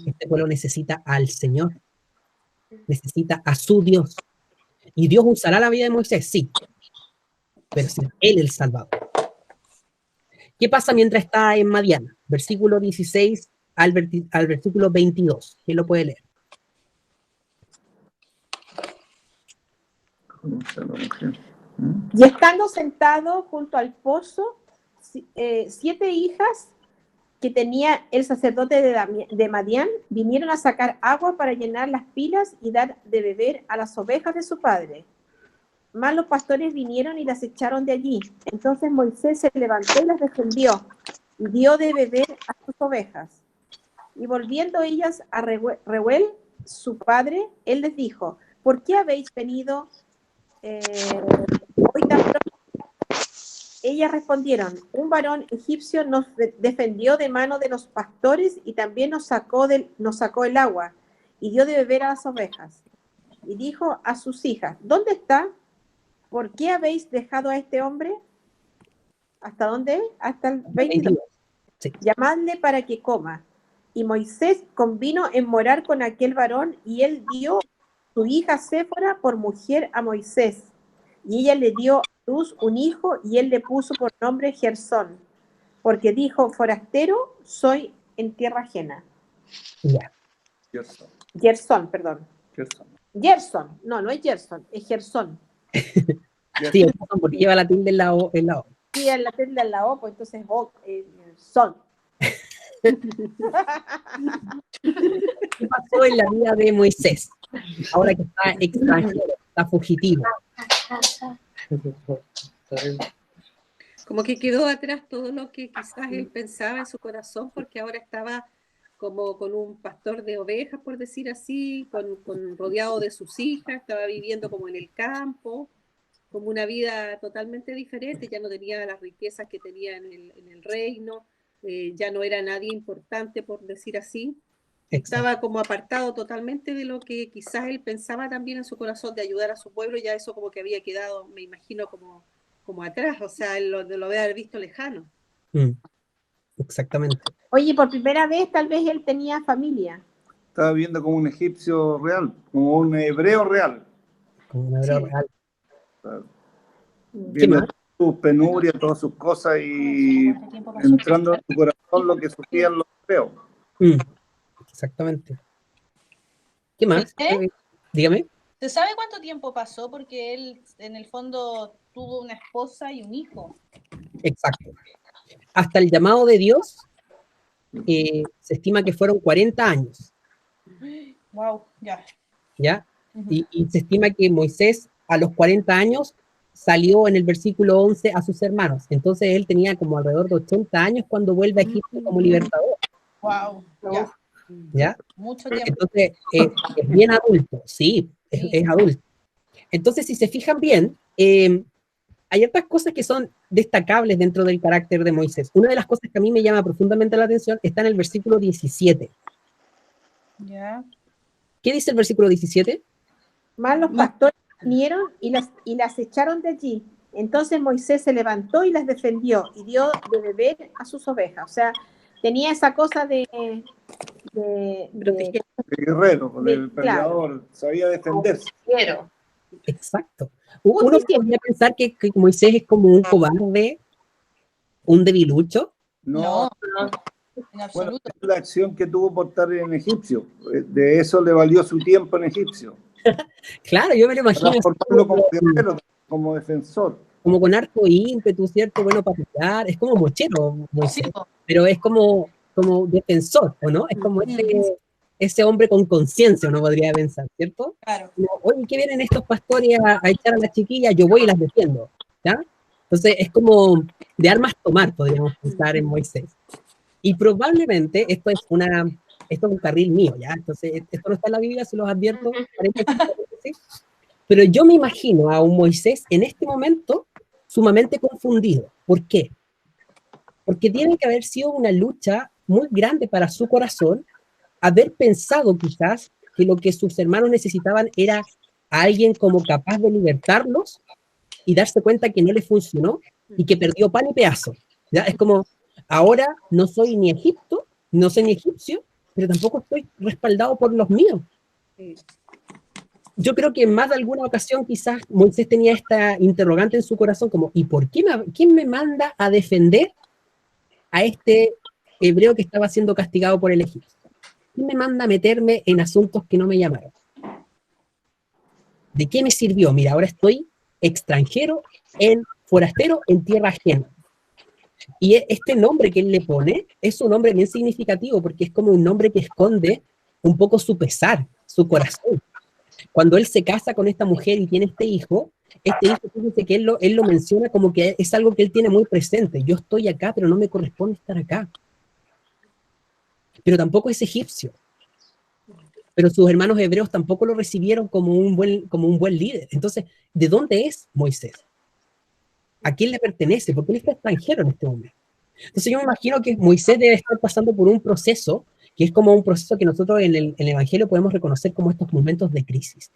Este pueblo necesita al Señor. Necesita a su Dios. ¿Y Dios usará la vida de Moisés? Sí. Pero será Él el salvador. ¿Qué pasa mientras está en Madián? Versículo 16 al versículo 22. ¿Quién lo puede leer? Y estando sentado junto al pozo, 7 hijas que tenía el sacerdote de Madián vinieron a sacar agua para llenar las pilas y dar de beber a las ovejas de su padre. Mas los pastores vinieron y las echaron de allí. Entonces Moisés se levantó y las defendió y dio de beber a sus ovejas. Y volviendo ellas a Reuel, su padre, él les dijo, ¿por qué habéis venido hoy tan pronto? Ellas respondieron, un varón egipcio nos defendió de mano de los pastores y también nos sacó el agua y dio de beber a las ovejas. Y dijo a sus hijas, ¿dónde está? ¿Por qué habéis dejado a este hombre? ¿Hasta dónde? Hasta el 22. Sí. Llamadle para que coma. Y Moisés convino en morar con aquel varón y él dio su hija Séfora por mujer a Moisés. Y ella le dio a luz un hijo y él le puso por nombre Gersón, porque dijo, forastero soy en tierra ajena. Ya. Gersón, perdón. Gerson, no es Gerson, es Gersón. Sí, porque lleva la tilde en la O. Sí, en la tilde en la O, pues entonces son. ¿Qué pasó en la vida de Moisés? Ahora que está extranjero, está fugitivo. Como que quedó atrás todo lo que quizás él pensaba en su corazón, porque ahora estaba como con un pastor de ovejas, por decir así, rodeado de sus hijas, estaba viviendo como en el campo, como una vida totalmente diferente, ya no tenía las riquezas que tenía en el reino, ya no era nadie importante, por decir así. Estaba como apartado totalmente de lo que quizás él pensaba también en su corazón de ayudar a su pueblo, ya eso como que había quedado, me imagino, como atrás, o sea, él lo debe haber visto lejano. Exactamente. Oye, por primera vez tal vez él tenía familia. Estaba viendo como un egipcio real, como un hebreo real. Como un hebreo real. Viendo sus penurias, todas sus cosas y entrando en su corazón lo que sufrían los hebreos. Exactamente. ¿Qué más? Dígame. ¿Se sabe cuánto tiempo pasó? Porque él, en el fondo, tuvo una esposa y un hijo. Exacto. Hasta el llamado de Dios, se estima que fueron 40 años. Wow, ya. ¿Ya? Y se estima que Moisés, a los 40 años, salió en el versículo 11 a sus hermanos. Entonces él tenía como alrededor de 80 años cuando vuelve a Egipto como libertador. Wow, ya. ¿Ya? Mucho tiempo. Entonces, es bien adulto, sí, es adulto. Entonces, si se fijan bien, hay otras cosas que son destacables dentro del carácter de Moisés. Una de las cosas que a mí me llama profundamente la atención está en el versículo 17. Ya. ¿Qué dice el versículo 17? Más los pastores vinieron y las echaron de allí. Entonces Moisés se levantó y las defendió y dio de beber a sus ovejas. O sea, tenía esa cosa de El guerrero, el peleador, sabía defenderse. Exacto. Uno podría pensar que Moisés es como un cobarde, un debilucho. No, en bueno, absoluto. es la acción que tuvo por estar en Egipcio. De eso le valió su tiempo en Egipcio. Claro, yo me lo imagino. Transformarlo como guerrero, como defensor. Como con harto ímpetu, ¿cierto? Bueno, para pelear. Es como mochero, Moisés, pero es como defensor, ¿o no? Es como ese hombre con conciencia, uno podría pensar, ¿cierto? Claro. Como, oye, ¿qué vienen estos pastores a echar a las chiquillas? Yo voy y las defiendo, ¿ya? Entonces, es como de armas tomar, podríamos pensar en Moisés. Y probablemente esto es un carril mío, ¿ya? Entonces, esto no está en la Biblia, se los advierto. Pero yo me imagino a un Moisés en este momento sumamente confundido. ¿Por qué? Porque tiene que haber sido una lucha muy grande para su corazón, haber pensado quizás que lo que sus hermanos necesitaban era a alguien como capaz de libertarlos y darse cuenta que no le funcionó y que perdió pan y pedazo. ¿Ya? Es como, ahora no soy ni Egipto, no soy ni egipcio, pero tampoco estoy respaldado por los míos. Yo creo que en más de alguna ocasión quizás Moisés tenía esta interrogante en su corazón como, ¿y por qué quién me manda a defender a este hebreo que estaba siendo castigado por el egipcio? ¿Quién me manda a meterme en asuntos que no me llamaron? ¿De qué me sirvió? Mira, ahora estoy extranjero, forastero en tierra ajena. Y este nombre que él le pone es un nombre bien significativo porque es como un nombre que esconde un poco su pesar, su corazón. Cuando él se casa con esta mujer y tiene este hijo, fíjense que él lo menciona como que es algo que él tiene muy presente. Yo estoy acá, pero no me corresponde estar acá. Pero tampoco es egipcio. Pero sus hermanos hebreos tampoco lo recibieron como un buen líder. Entonces, ¿de dónde es Moisés? ¿A quién le pertenece? Porque él está extranjero en este momento. Entonces yo me imagino que Moisés debe estar pasando por un proceso que es como un proceso que nosotros en el Evangelio podemos reconocer como estos momentos de crisis.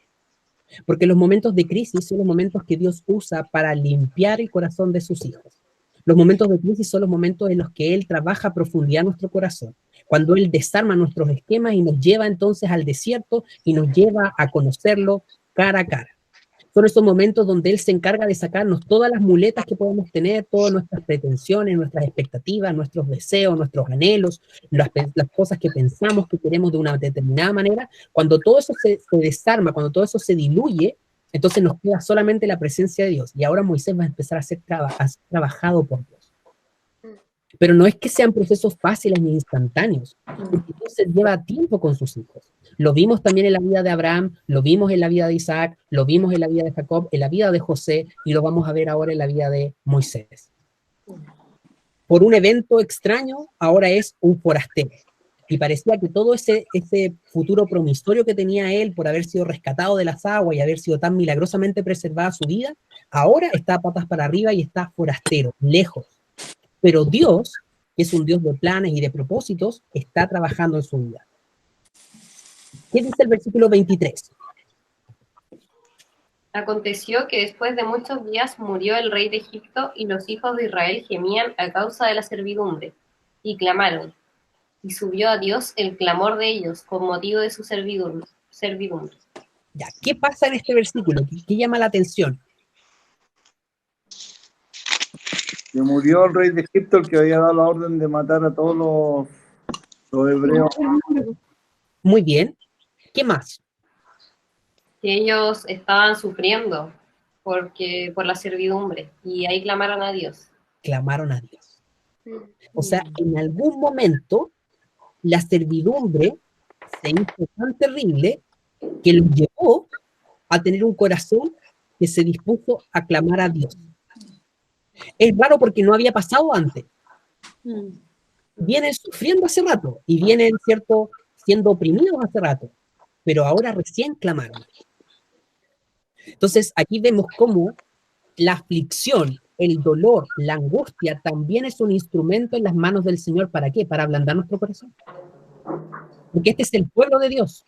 Porque los momentos de crisis son los momentos que Dios usa para limpiar el corazón de sus hijos. Los momentos de crisis son los momentos en los que Él trabaja a profundidad nuestro corazón. Cuando Él desarma nuestros esquemas y nos lleva entonces al desierto y nos lleva a conocerlo cara a cara. Son esos momentos donde Él se encarga de sacarnos todas las muletas que podemos tener, todas nuestras pretensiones, nuestras expectativas, nuestros deseos, nuestros anhelos, las cosas que pensamos que queremos de una determinada manera. Cuando todo eso se desarma, cuando todo eso se diluye, entonces nos queda solamente la presencia de Dios. Y ahora Moisés va a empezar a ser trabajado por Dios. Pero no es que sean procesos fáciles ni instantáneos, porque Dios se lleva tiempo con sus hijos. Lo vimos también en la vida de Abraham, lo vimos en la vida de Isaac, lo vimos en la vida de Jacob, en la vida de José, y lo vamos a ver ahora en la vida de Moisés. Por un evento extraño, ahora es un forastero. Y parecía que todo ese futuro promisorio que tenía él por haber sido rescatado de las aguas y haber sido tan milagrosamente preservada su vida, ahora está patas para arriba y está forastero, lejos. Pero Dios, que es un Dios de planes y de propósitos, está trabajando en su vida. ¿Qué dice el versículo 23? Aconteció que después de muchos días murió el rey de Egipto y los hijos de Israel gemían a causa de la servidumbre y clamaron. Y subió a Dios el clamor de ellos con motivo de su servidumbre. Ya, ¿qué pasa en este versículo? ¿Qué llama la atención? Que murió el rey de Egipto, el que había dado la orden de matar a todos los hebreos. Muy bien. ¿Qué más? Que ellos estaban sufriendo por la servidumbre y ahí clamaron a Dios. Clamaron a Dios. O sea, en algún momento la servidumbre se hizo tan terrible que los llevó a tener un corazón que se dispuso a clamar a Dios. Es raro porque no había pasado antes. Vienen sufriendo hace rato y vienen, ¿cierto?, siendo oprimidos hace rato, pero ahora recién clamaron. Entonces, aquí vemos cómo la aflicción, el dolor, la angustia también es un instrumento en las manos del Señor. ¿Para qué? Para ablandar nuestro corazón. Porque este es el pueblo de Dios.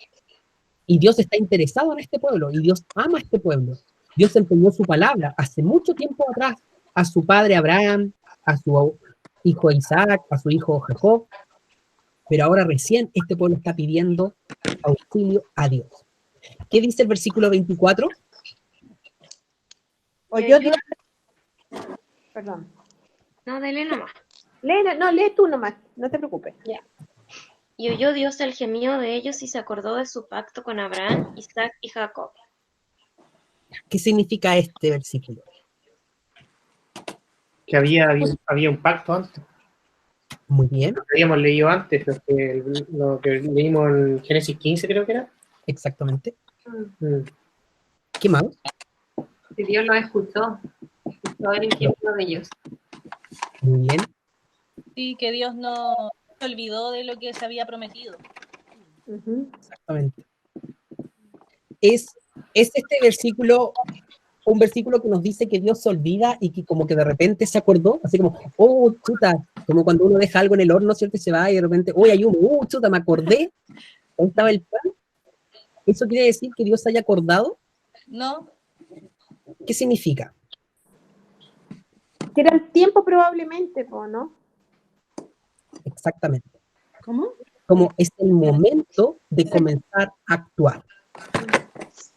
Y Dios está interesado en este pueblo. Y Dios ama a este pueblo. Dios empeñó su palabra hace mucho tiempo atrás a su padre Abraham, a su hijo Isaac, a su hijo Jacob. Pero ahora recién este pueblo está pidiendo auxilio a Dios. ¿Qué dice el versículo 24? Perdón. No, dele nomás. Lee tú nomás, no te preocupes. Ya. Y oyó Dios el gemido de ellos y se acordó de su pacto con Abraham, Isaac y Jacob. ¿Qué significa este versículo? Que había un pacto antes. Muy bien. Lo que habíamos leído antes, lo que leímos en Génesis 15, creo que era. Exactamente. ¿Qué más? Que Dios lo escuchó el ejemplo de ellos. Muy bien. Sí, que Dios no se olvidó de lo que se había prometido. Exactamente. Es este versículo un versículo que nos dice que Dios se olvida y que como que de repente se acordó, así como, oh, chuta, como cuando uno deja algo en el horno, ¿cierto? Y se va y de repente, uy, hay humo, chuta, me acordé, ahí estaba el pan. ¿Eso quiere decir que Dios se haya acordado? No. ¿Qué significa? Que era el tiempo probablemente, ¿no? Exactamente. ¿Cómo? Como es el momento de comenzar a actuar.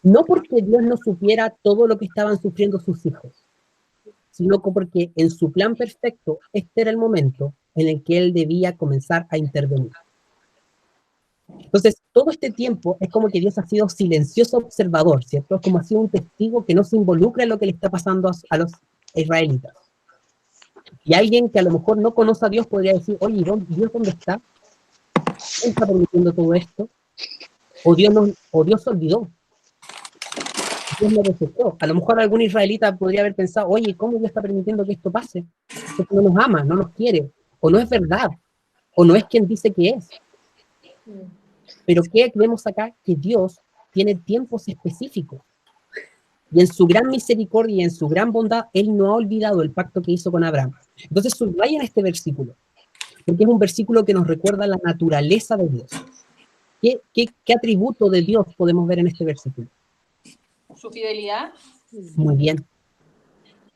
No porque Dios no supiera todo lo que estaban sufriendo sus hijos, sino porque en su plan perfecto, este era el momento en el que Él debía comenzar a intervenir. Entonces, todo este tiempo es como que Dios ha sido silencioso observador, ¿cierto? Es como ha sido un testigo que no se involucra en lo que le está pasando a los israelitas. Y alguien que a lo mejor no conoce a Dios podría decir, oye, ¿Dios dónde está? ¿Quién está permitiendo todo esto? O Dios se olvidó. Dios lo desechó. A lo mejor algún israelita podría haber pensado, oye, ¿cómo Dios está permitiendo que esto pase? Porque no nos ama, no nos quiere, o no es verdad, o no es quien dice que es. Pero ¿qué vemos acá? Que Dios tiene tiempos específicos. Y en su gran misericordia y en su gran bondad, Él no ha olvidado el pacto que hizo con Abraham. Entonces subrayen este versículo, porque es un versículo que nos recuerda la naturaleza de Dios. ¿Qué atributo de Dios podemos ver en este versículo? Su fidelidad. Muy bien.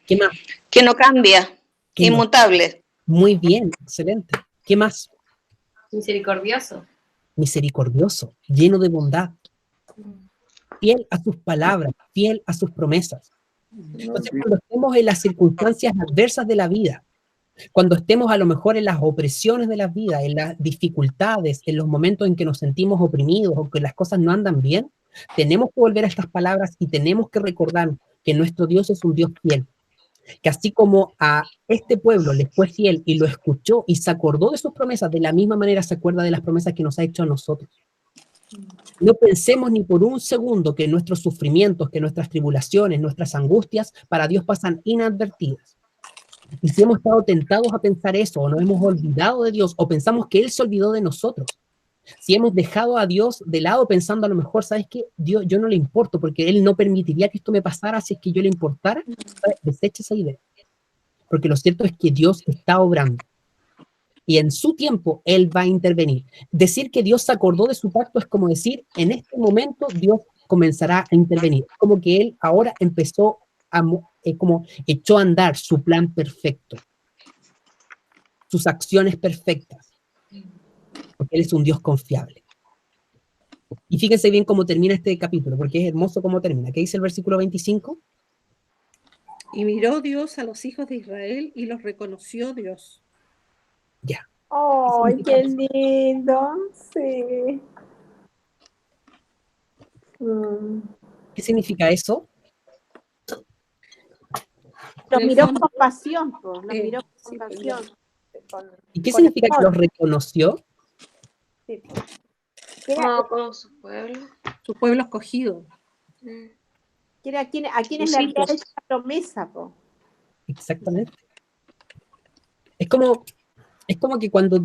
¿Qué más? Que no cambia, inmutable. Muy bien, excelente. ¿Qué más? Misericordioso. Misericordioso, lleno de bondad. Fiel a sus palabras, fiel a sus promesas. Entonces, cuando estemos en las circunstancias adversas de la vida, cuando estemos a lo mejor en las opresiones de la vida, en las dificultades, en los momentos en que nos sentimos oprimidos o que las cosas no andan bien, tenemos que volver a estas palabras y tenemos que recordar que nuestro Dios es un Dios fiel, que así como a este pueblo le fue fiel y lo escuchó y se acordó de sus promesas, de la misma manera se acuerda de las promesas que nos ha hecho a nosotros. No pensemos ni por un segundo que nuestros sufrimientos, que nuestras tribulaciones, nuestras angustias, para Dios pasan inadvertidas. Y si hemos estado tentados a pensar eso, o nos hemos olvidado de Dios, o pensamos que Él se olvidó de nosotros, si hemos dejado a Dios de lado pensando a lo mejor, ¿sabes qué? Dios, yo no le importo porque Él no permitiría que esto me pasara si es que yo le importara, desecha esa idea. Porque lo cierto es que Dios está obrando. Y en su tiempo Él va a intervenir. Decir que Dios se acordó de su pacto es como decir, en este momento Dios comenzará a intervenir. Como que Él ahora empezó como echó a andar su plan perfecto. Sus acciones perfectas. Porque Él es un Dios confiable. Y fíjense bien cómo termina este capítulo, porque es hermoso cómo termina. ¿Qué dice el versículo 25? Y miró Dios a los hijos de Israel y los reconoció Dios. Ya. ¡Ay, qué lindo! Sí. ¿Qué significa eso? Lo miró con pasión, lo miró con pasión. ¿Y qué significa que los reconoció? Sí. Como su pueblo. Su pueblo escogido. A quienes le había hecho la promesa, po. Exactamente. Es como que cuando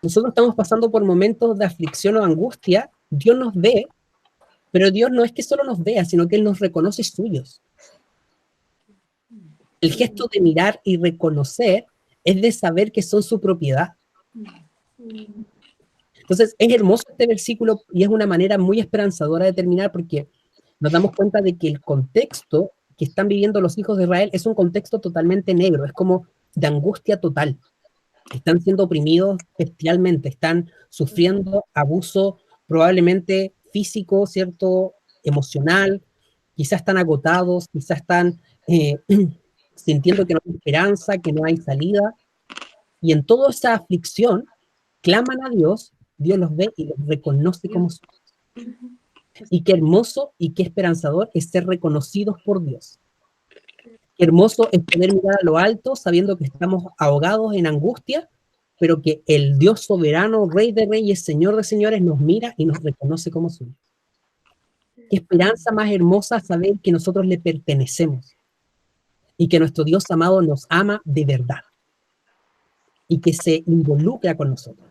nosotros estamos pasando por momentos de aflicción o angustia, Dios nos ve, pero Dios no es que solo nos vea, sino que Él nos reconoce suyos. El gesto de mirar y reconocer es de saber que son su propiedad. Entonces, es hermoso este versículo y es una manera muy esperanzadora de terminar porque nos damos cuenta de que el contexto que están viviendo los hijos de Israel es un contexto totalmente negro, es como de angustia total. Están siendo oprimidos bestialmente, están sufriendo abuso probablemente físico, ¿cierto? Emocional, quizás están agotados, quizás están sintiendo que no hay esperanza, que no hay salida, y en toda esa aflicción claman a Dios, Dios los ve y los reconoce como suyos. Y qué hermoso y qué esperanzador es ser reconocidos por Dios. Qué hermoso es poder mirar a lo alto sabiendo que estamos ahogados en angustia, pero que el Dios soberano, Rey de Reyes, Señor de Señores, nos mira y nos reconoce como suyos. Qué esperanza más hermosa saber que nosotros le pertenecemos y que nuestro Dios amado nos ama de verdad y que se involucra con nosotros.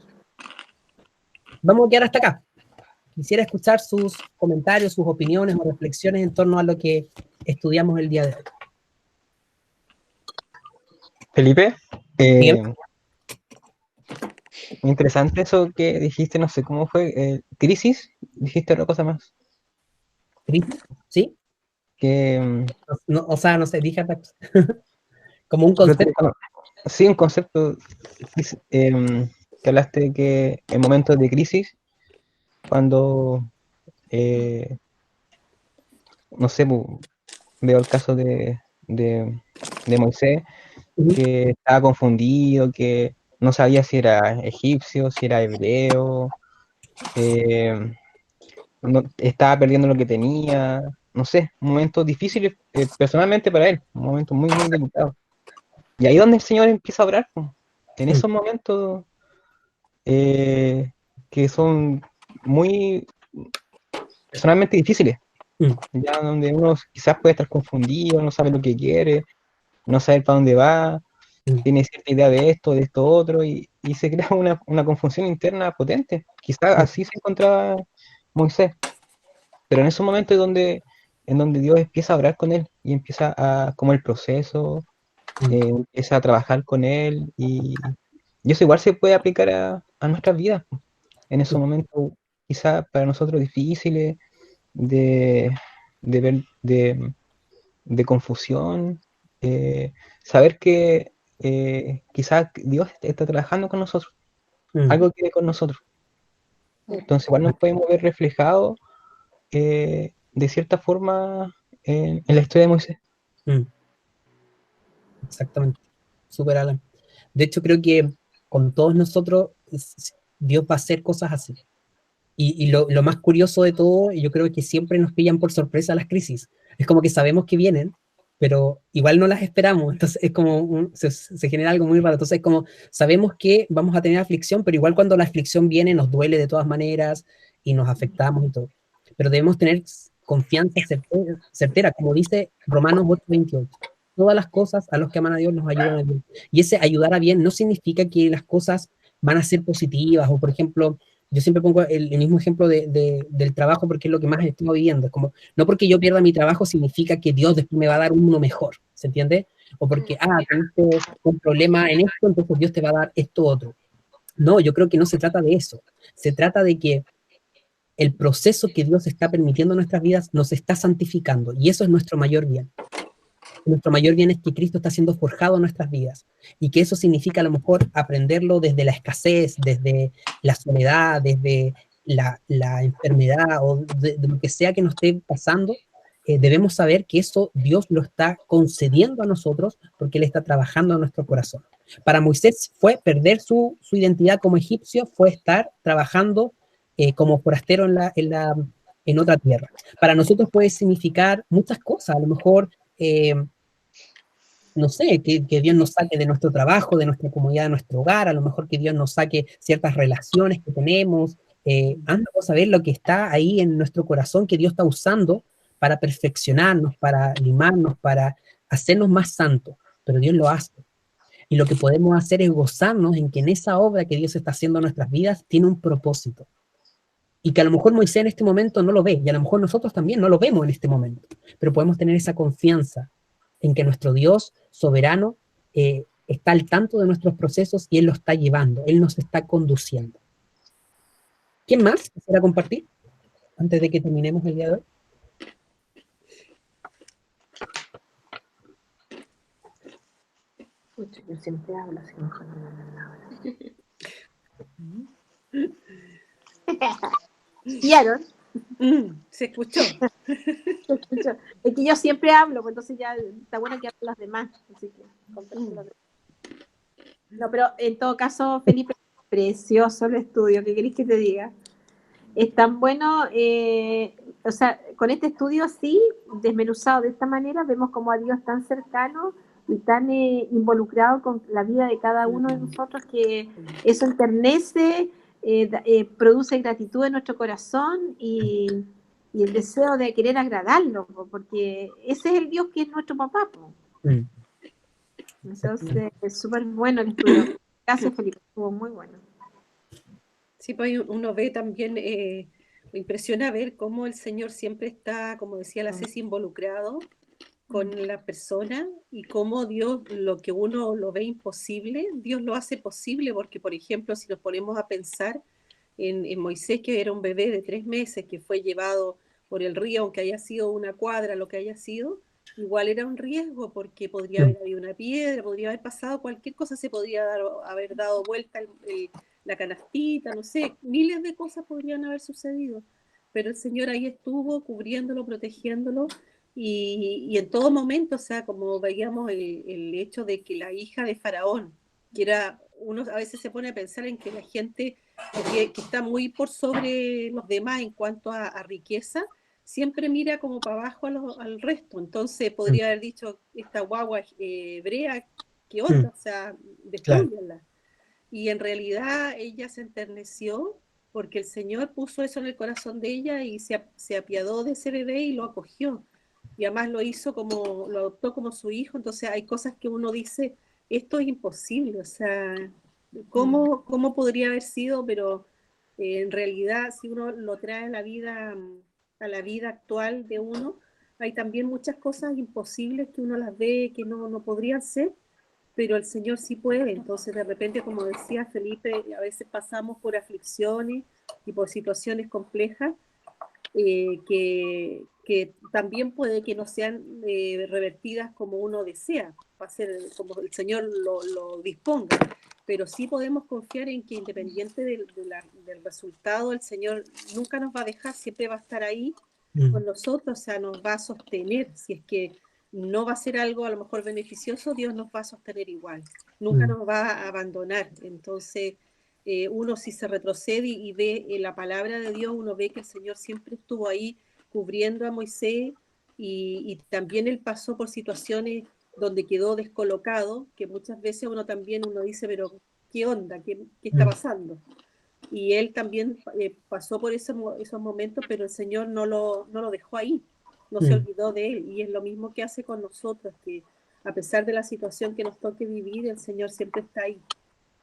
Vamos a quedar hasta acá. Quisiera escuchar sus comentarios, sus opiniones o reflexiones en torno a lo que estudiamos el día de hoy. Felipe, interesante eso que dijiste, no sé cómo fue, crisis, dijiste otra cosa más. ¿Crisis? ¿Sí? Que, no, o sea, no sé, dije como un concepto. Sí, un concepto que hablaste de que en momentos de crisis, cuando, no sé, veo el caso de Moisés, que estaba confundido, que no sabía si era egipcio, si era hebreo, estaba perdiendo lo que tenía, no sé, momentos difíciles personalmente para él, un momento muy, muy delicado. Y ahí es donde el Señor empieza a obrar, en esos momentos que son muy personalmente difíciles, ya donde uno quizás puede estar confundido, no sabe lo que quiere, no sabe para dónde va, tiene cierta idea de esto otro, y se crea una confusión interna potente. Quizás así se encontraba Moisés, pero en esos momentos es donde Dios empieza a hablar con él y empieza como el proceso, empieza a trabajar con él, y eso igual se puede aplicar a nuestras vidas en esos momentos quizás para nosotros difíciles de confusión, saber que quizás Dios está trabajando con nosotros, algo quiere con nosotros. Entonces igual nos podemos ver reflejados de cierta forma en la historia de Moisés. Exactamente, super Alan. De hecho, creo que con todos nosotros Dios va a hacer cosas así. Y lo más curioso de todo, yo creo que siempre nos pillan por sorpresa las crisis. Es como que sabemos que vienen, pero igual no las esperamos. Entonces es como se genera algo muy raro. Entonces es como sabemos que vamos a tener aflicción, pero igual cuando la aflicción viene nos duele de todas maneras y nos afectamos y todo. Pero debemos tener confianza certera, como dice Romanos 8:28. Todas las cosas a los que aman a Dios nos ayudan a bien. Y ese ayudar a bien no significa que las cosas van a ser positivas, o por ejemplo, yo siempre pongo el mismo ejemplo del trabajo porque es lo que más estoy viviendo. Es como, no porque yo pierda mi trabajo significa que Dios después me va a dar uno mejor, ¿se entiende? O porque, tuviste un problema en esto, entonces Dios te va a dar esto otro. No, yo creo que no se trata de eso. Se trata de que el proceso que Dios está permitiendo en nuestras vidas nos está santificando, y eso es nuestro mayor bien. Nuestro mayor bien es que Cristo está siendo forjado en nuestras vidas, y que eso significa a lo mejor aprenderlo desde la escasez, desde la soledad, desde la enfermedad o de lo que sea que nos esté pasando. Debemos saber que eso Dios lo está concediendo a nosotros porque Él está trabajando en nuestro corazón. Para Moisés fue perder su identidad como egipcio, fue estar trabajando como forastero en otra tierra. Para nosotros puede significar muchas cosas, a lo mejor no sé, que Dios nos saque de nuestro trabajo, de nuestra comodidad, de nuestro hogar, a lo mejor que Dios nos saque ciertas relaciones que tenemos. Vamos a ver lo que está ahí en nuestro corazón que Dios está usando para perfeccionarnos, para limarnos, para hacernos más santos, pero Dios lo hace. Y lo que podemos hacer es gozarnos en que en esa obra que Dios está haciendo en nuestras vidas tiene un propósito. Y que a lo mejor Moisés en este momento no lo ve, y a lo mejor nosotros también no lo vemos en este momento, pero podemos tener esa confianza en que nuestro Dios soberano, está al tanto de nuestros procesos y Él los está llevando, Él nos está conduciendo. ¿Quién más quisiera compartir antes de que terminemos el día de hoy? Pucha, yo siempre hablo así mejor no me hablan. ¿Vieron? Se escuchó. Se escuchó. Es que yo siempre hablo, pues entonces ya está bueno que hablen los demás. Así que, no, pero en todo caso, Felipe, precioso el estudio, ¿qué querés que te diga? Es tan bueno, o sea, con este estudio así, desmenuzado de esta manera, vemos como a Dios tan cercano y tan involucrado con la vida de cada uno de nosotros, que eso enternece, produce gratitud en nuestro corazón y el deseo de querer agradarlo, porque ese es el Dios que es nuestro papá. Entonces, es súper bueno el estudio. Gracias, Felipe, estuvo muy bueno. Sí, pues uno ve también, me impresiona ver cómo el Señor siempre está, como decía la Ceci, involucrado con la persona, y cómo Dios, lo que uno lo ve imposible, Dios lo hace posible, porque por ejemplo, si nos ponemos a pensar en Moisés, que era un bebé de 3 meses, que fue llevado por el río, aunque haya sido una cuadra, lo que haya sido, igual era un riesgo, porque podría haber habido una piedra, podría haber pasado cualquier cosa, se podría haber dado vuelta la canastita, no sé, miles de cosas podrían haber sucedido, pero el Señor ahí estuvo cubriéndolo, protegiéndolo, y en todo momento, o sea, como veíamos el hecho de que la hija de Faraón, que era, uno a veces se pone a pensar en que la gente que está muy por sobre los demás en cuanto a riqueza, siempre mira como para abajo al resto, entonces podría haber dicho, esta guagua hebrea, ¿qué onda? O sea, destruyanla. Y en realidad ella se enterneció porque el Señor puso eso en el corazón de ella y se apiadó de ese bebé y lo acogió. Y además lo adoptó como su hijo. Entonces hay cosas que uno dice, esto es imposible, o sea, ¿cómo podría haber sido? Pero en realidad, si uno lo trae a la vida actual de uno, hay también muchas cosas imposibles que uno las ve que no podrían ser, pero el Señor sí puede. Entonces de repente, como decía Felipe, a veces pasamos por aflicciones y por situaciones complejas que también puede que no sean revertidas como uno desea, va a ser como el Señor lo disponga, pero sí podemos confiar en que independiente del resultado, el Señor nunca nos va a dejar, siempre va a estar ahí con nosotros, o sea, nos va a sostener. Si es que no va a ser algo a lo mejor beneficioso, Dios nos va a sostener igual, nunca nos va a abandonar. Entonces uno, si se retrocede y ve la palabra de Dios, uno ve que el Señor siempre estuvo ahí cubriendo a Moisés, y también él pasó por situaciones donde quedó descolocado, que muchas veces uno dice, pero ¿qué onda? ¿Qué está pasando? Y él también pasó por esos momentos, pero el Señor no lo dejó ahí, no se olvidó de él, y es lo mismo que hace con nosotros, que a pesar de la situación que nos toque vivir, el Señor siempre está ahí,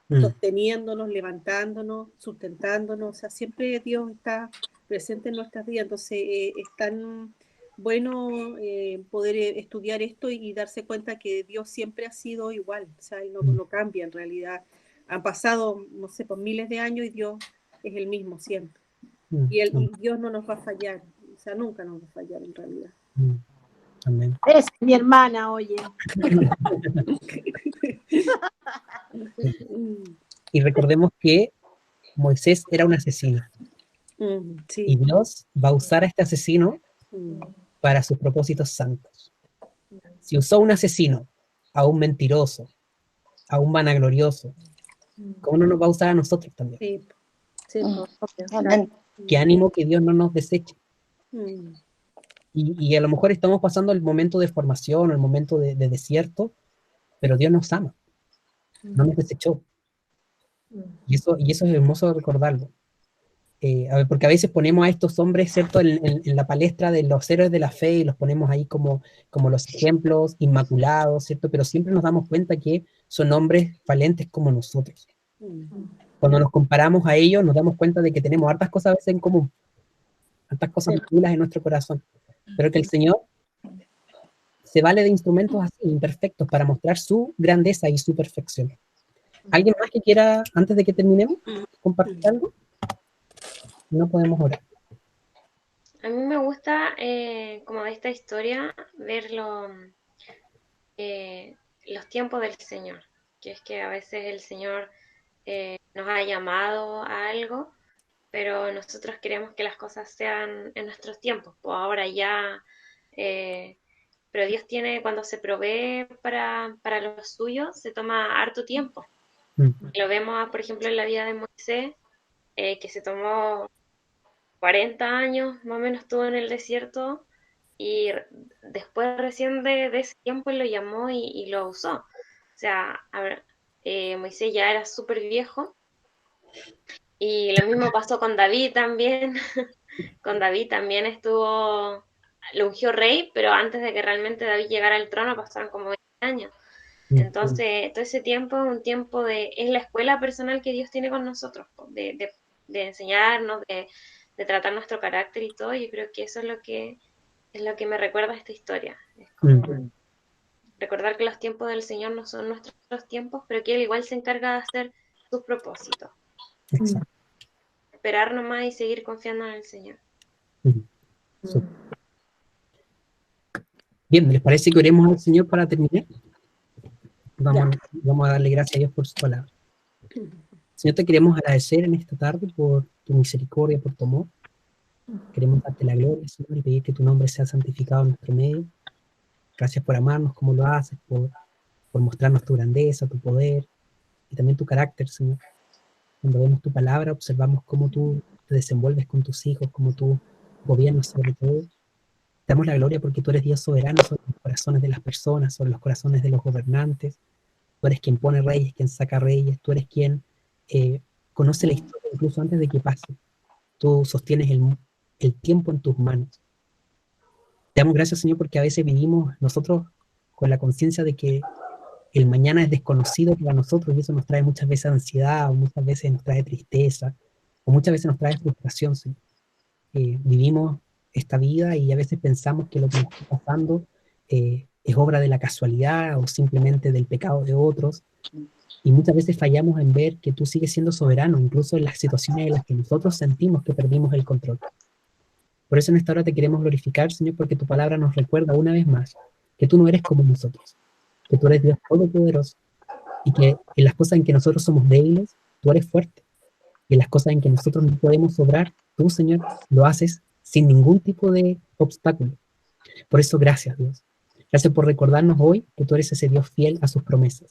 sosteniéndonos, levantándonos, sustentándonos, o sea, siempre Dios está presente en nuestras vidas. Entonces es tan bueno poder estudiar esto y darse cuenta que Dios siempre ha sido igual, o sea, Él no cambia en realidad. Han pasado, no sé, por miles de años y Dios es el mismo siempre. Y Dios no nos va a fallar, o sea, nunca nos va a fallar en realidad. Amén. Es mi hermana, oye. Y recordemos que Moisés era un asesino. Sí. Y Dios va a usar a este asesino para sus propósitos santos. Si usó a un asesino, a un mentiroso, a un vanaglorioso, ¿cómo no nos va a usar a nosotros también? Sí. Sí, Qué ánimo que Dios no nos deseche. Y a lo mejor estamos pasando el momento de formación, el momento de desierto, pero Dios nos ama, no nos desechó. Y eso es hermoso recordarlo. Porque a veces ponemos a estos hombres, ¿cierto?, en la palestra de los héroes de la fe, y los ponemos ahí como los ejemplos inmaculados, ¿cierto? Pero siempre nos damos cuenta que son hombres valientes como nosotros. Cuando nos comparamos a ellos, nos damos cuenta de que tenemos hartas cosas a veces en común, hartas cosas maduras en nuestro corazón, pero que el Señor se vale de instrumentos así, imperfectos, para mostrar su grandeza y su perfección. ¿Alguien más que quiera, antes de que terminemos, compartir algo? No podemos orar. A mí me gusta, como de esta historia, ver los tiempos del Señor, que es que a veces el Señor nos ha llamado a algo, pero nosotros queremos que las cosas sean en nuestros tiempos, pues ahora ya, pero Dios tiene, cuando se provee para lo suyo, se toma harto tiempo. Lo vemos, por ejemplo, en la vida de Moisés, que se tomó 40 años, más o menos estuvo en el desierto, y después recién de ese tiempo lo llamó y lo usó. O sea, Moisés ya era súper viejo, y lo mismo pasó con David también. Con David también lo ungió rey, pero antes de que realmente David llegara al trono pasaron como 20 años. Entonces, todo ese tiempo es un tiempo es la escuela personal que Dios tiene con nosotros, de enseñarnos, de tratar nuestro carácter y todo. Yo creo que eso es lo que me recuerda esta historia. Es como recordar que los tiempos del Señor no son nuestros tiempos, pero que Él igual se encarga de hacer sus propósitos. Exacto. Esperar nomás y seguir confiando en el Señor. Bien, ¿les parece que oremos al Señor para terminar? Vamos a darle gracias a Dios por su palabra. Señor, te queremos agradecer en esta tarde por tu misericordia, por tu amor. Queremos darte la gloria, Señor, y pedir que tu nombre sea santificado en nuestro medio. Gracias por amarnos como lo haces, por mostrarnos tu grandeza, tu poder y también tu carácter, Señor. Cuando vemos tu palabra, observamos cómo tú te desenvuelves con tus hijos, cómo tú gobiernas sobre todo. Te damos la gloria porque tú eres Dios soberano sobre los corazones de las personas, sobre los corazones de los gobernantes. Tú eres quien pone reyes, quien saca reyes. Tú eres quien conoce la historia incluso antes de que pase. Tú sostienes el tiempo en tus manos. Te damos gracias, Señor, porque a veces vivimos nosotros con la conciencia de que el mañana es desconocido para nosotros y eso nos trae muchas veces ansiedad, o muchas veces nos trae tristeza, o muchas veces nos trae frustración, Señor. Vivimos esta vida y a veces pensamos que lo que nos está pasando es obra de la casualidad o simplemente del pecado de otros, y muchas veces fallamos en ver que tú sigues siendo soberano, incluso en las situaciones en las que nosotros sentimos que perdimos el control. Por eso en esta hora te queremos glorificar, Señor, porque tu palabra nos recuerda una vez más que tú no eres como nosotros, que tú eres Dios todopoderoso, y que en las cosas en que nosotros somos débiles, tú eres fuerte, y en las cosas en que nosotros no podemos obrar, tú, Señor, lo haces sin ningún tipo de obstáculo. Por eso, gracias, Dios. Gracias por recordarnos hoy que tú eres ese Dios fiel a sus promesas.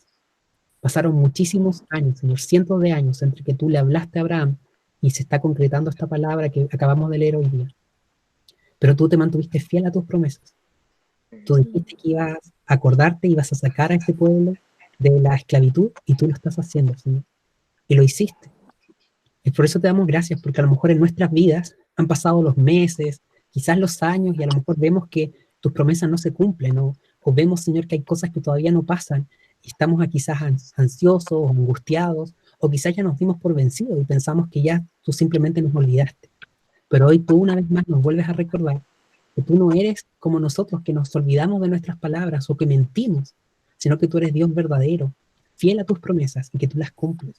Pasaron muchísimos años, Señor, cientos de años, entre que tú le hablaste a Abraham y se está concretando esta palabra que acabamos de leer hoy día. Pero tú te mantuviste fiel a tus promesas. Tú dijiste que ibas a acordarte, ibas a sacar a este pueblo de la esclavitud, y tú lo estás haciendo, Señor. Y lo hiciste. Y por eso te damos gracias, porque a lo mejor en nuestras vidas han pasado los meses, quizás los años, y a lo mejor vemos que tus promesas no se cumplen, o vemos, Señor, que hay cosas que todavía no pasan, y estamos quizás ansiosos o angustiados, o quizás ya nos dimos por vencidos y pensamos que ya tú simplemente nos olvidaste. Pero hoy tú una vez más nos vuelves a recordar que tú no eres como nosotros, que nos olvidamos de nuestras palabras o que mentimos, sino que tú eres Dios verdadero, fiel a tus promesas y que tú las cumples.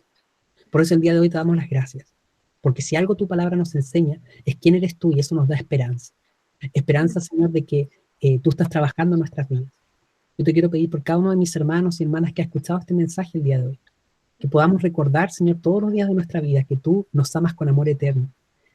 Por eso el día de hoy te damos las gracias, porque si algo tu palabra nos enseña es quién eres tú, y eso nos da esperanza. Esperanza, Señor, de que tú estás trabajando en nuestras vidas. Yo te quiero pedir por cada uno de mis hermanos y hermanas que ha escuchado este mensaje el día de hoy, que podamos recordar, Señor, todos los días de nuestra vida que tú nos amas con amor eterno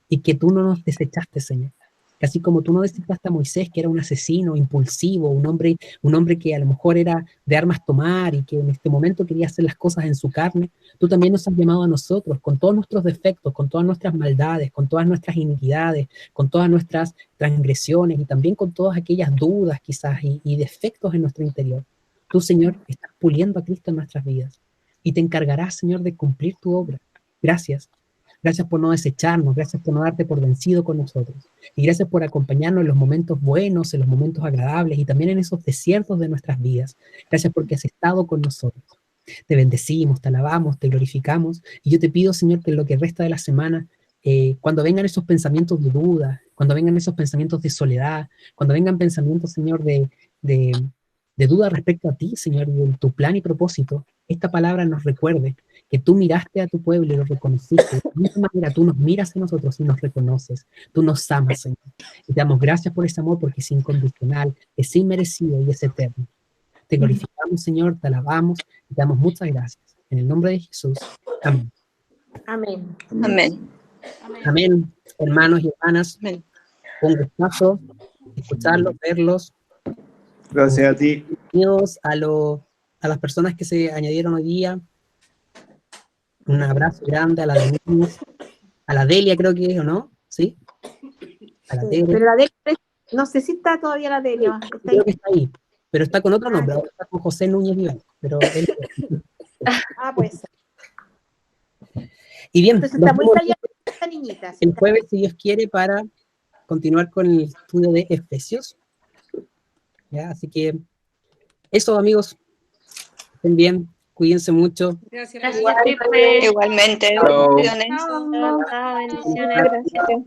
y que tú no nos desechaste, Señor. Que así como tú no desechaste a Moisés, que era un asesino impulsivo, un hombre que a lo mejor era de armas tomar y que en este momento quería hacer las cosas en su carne, tú también nos has llamado a nosotros, con todos nuestros defectos, con todas nuestras maldades, con todas nuestras iniquidades, con todas nuestras transgresiones y también con todas aquellas dudas quizás y defectos en nuestro interior. Tú, Señor, estás puliendo a Cristo en nuestras vidas y te encargarás, Señor, de cumplir tu obra. Gracias. Gracias por no desecharnos, gracias por no darte por vencido con nosotros. Y gracias por acompañarnos en los momentos buenos, en los momentos agradables y también en esos desiertos de nuestras vidas. Gracias porque has estado con nosotros. Te bendecimos, te alabamos, te glorificamos. Y yo te pido, Señor, que en lo que resta de la semana, cuando vengan esos pensamientos de duda, cuando vengan esos pensamientos de soledad, cuando vengan pensamientos, Señor, de de duda respecto a ti, Señor, y de tu plan y propósito, esta palabra nos recuerde que tú miraste a tu pueblo y lo reconociste. De la misma manera, tú nos miras a nosotros y nos reconoces. Tú nos amas, Señor. Y te damos gracias por ese amor porque es incondicional, es inmerecido y es eterno. Te glorificamos, Señor, te alabamos y te damos muchas gracias. En el nombre de Jesús. Amén. Amén. Amén. Amén, hermanos y hermanas. Amén. Un gustazo escucharlos, verlos. Gracias a ti. Bienvenidos a las personas que se añadieron hoy día. Un abrazo grande a la Denise, a la Delia, creo que es, ¿o no? ¿Sí? A la Delia. Pero la Delia, no sé si está todavía la Delia. Está ahí. Creo que está ahí, pero está con otro nombre. Ahora está con José Núñez Vivanco, pero él... Pues. Y bien, Entonces nos está muy vemos callada esta niñita. el jueves, si Dios quiere, para continuar con el estudio de Efesios. ¿Ya? Así que eso, amigos. Estén bien, cuídense mucho. Gracias. Gracias, Pipe. Igualmente. Chao. Bendiciones. Chao, bendiciones.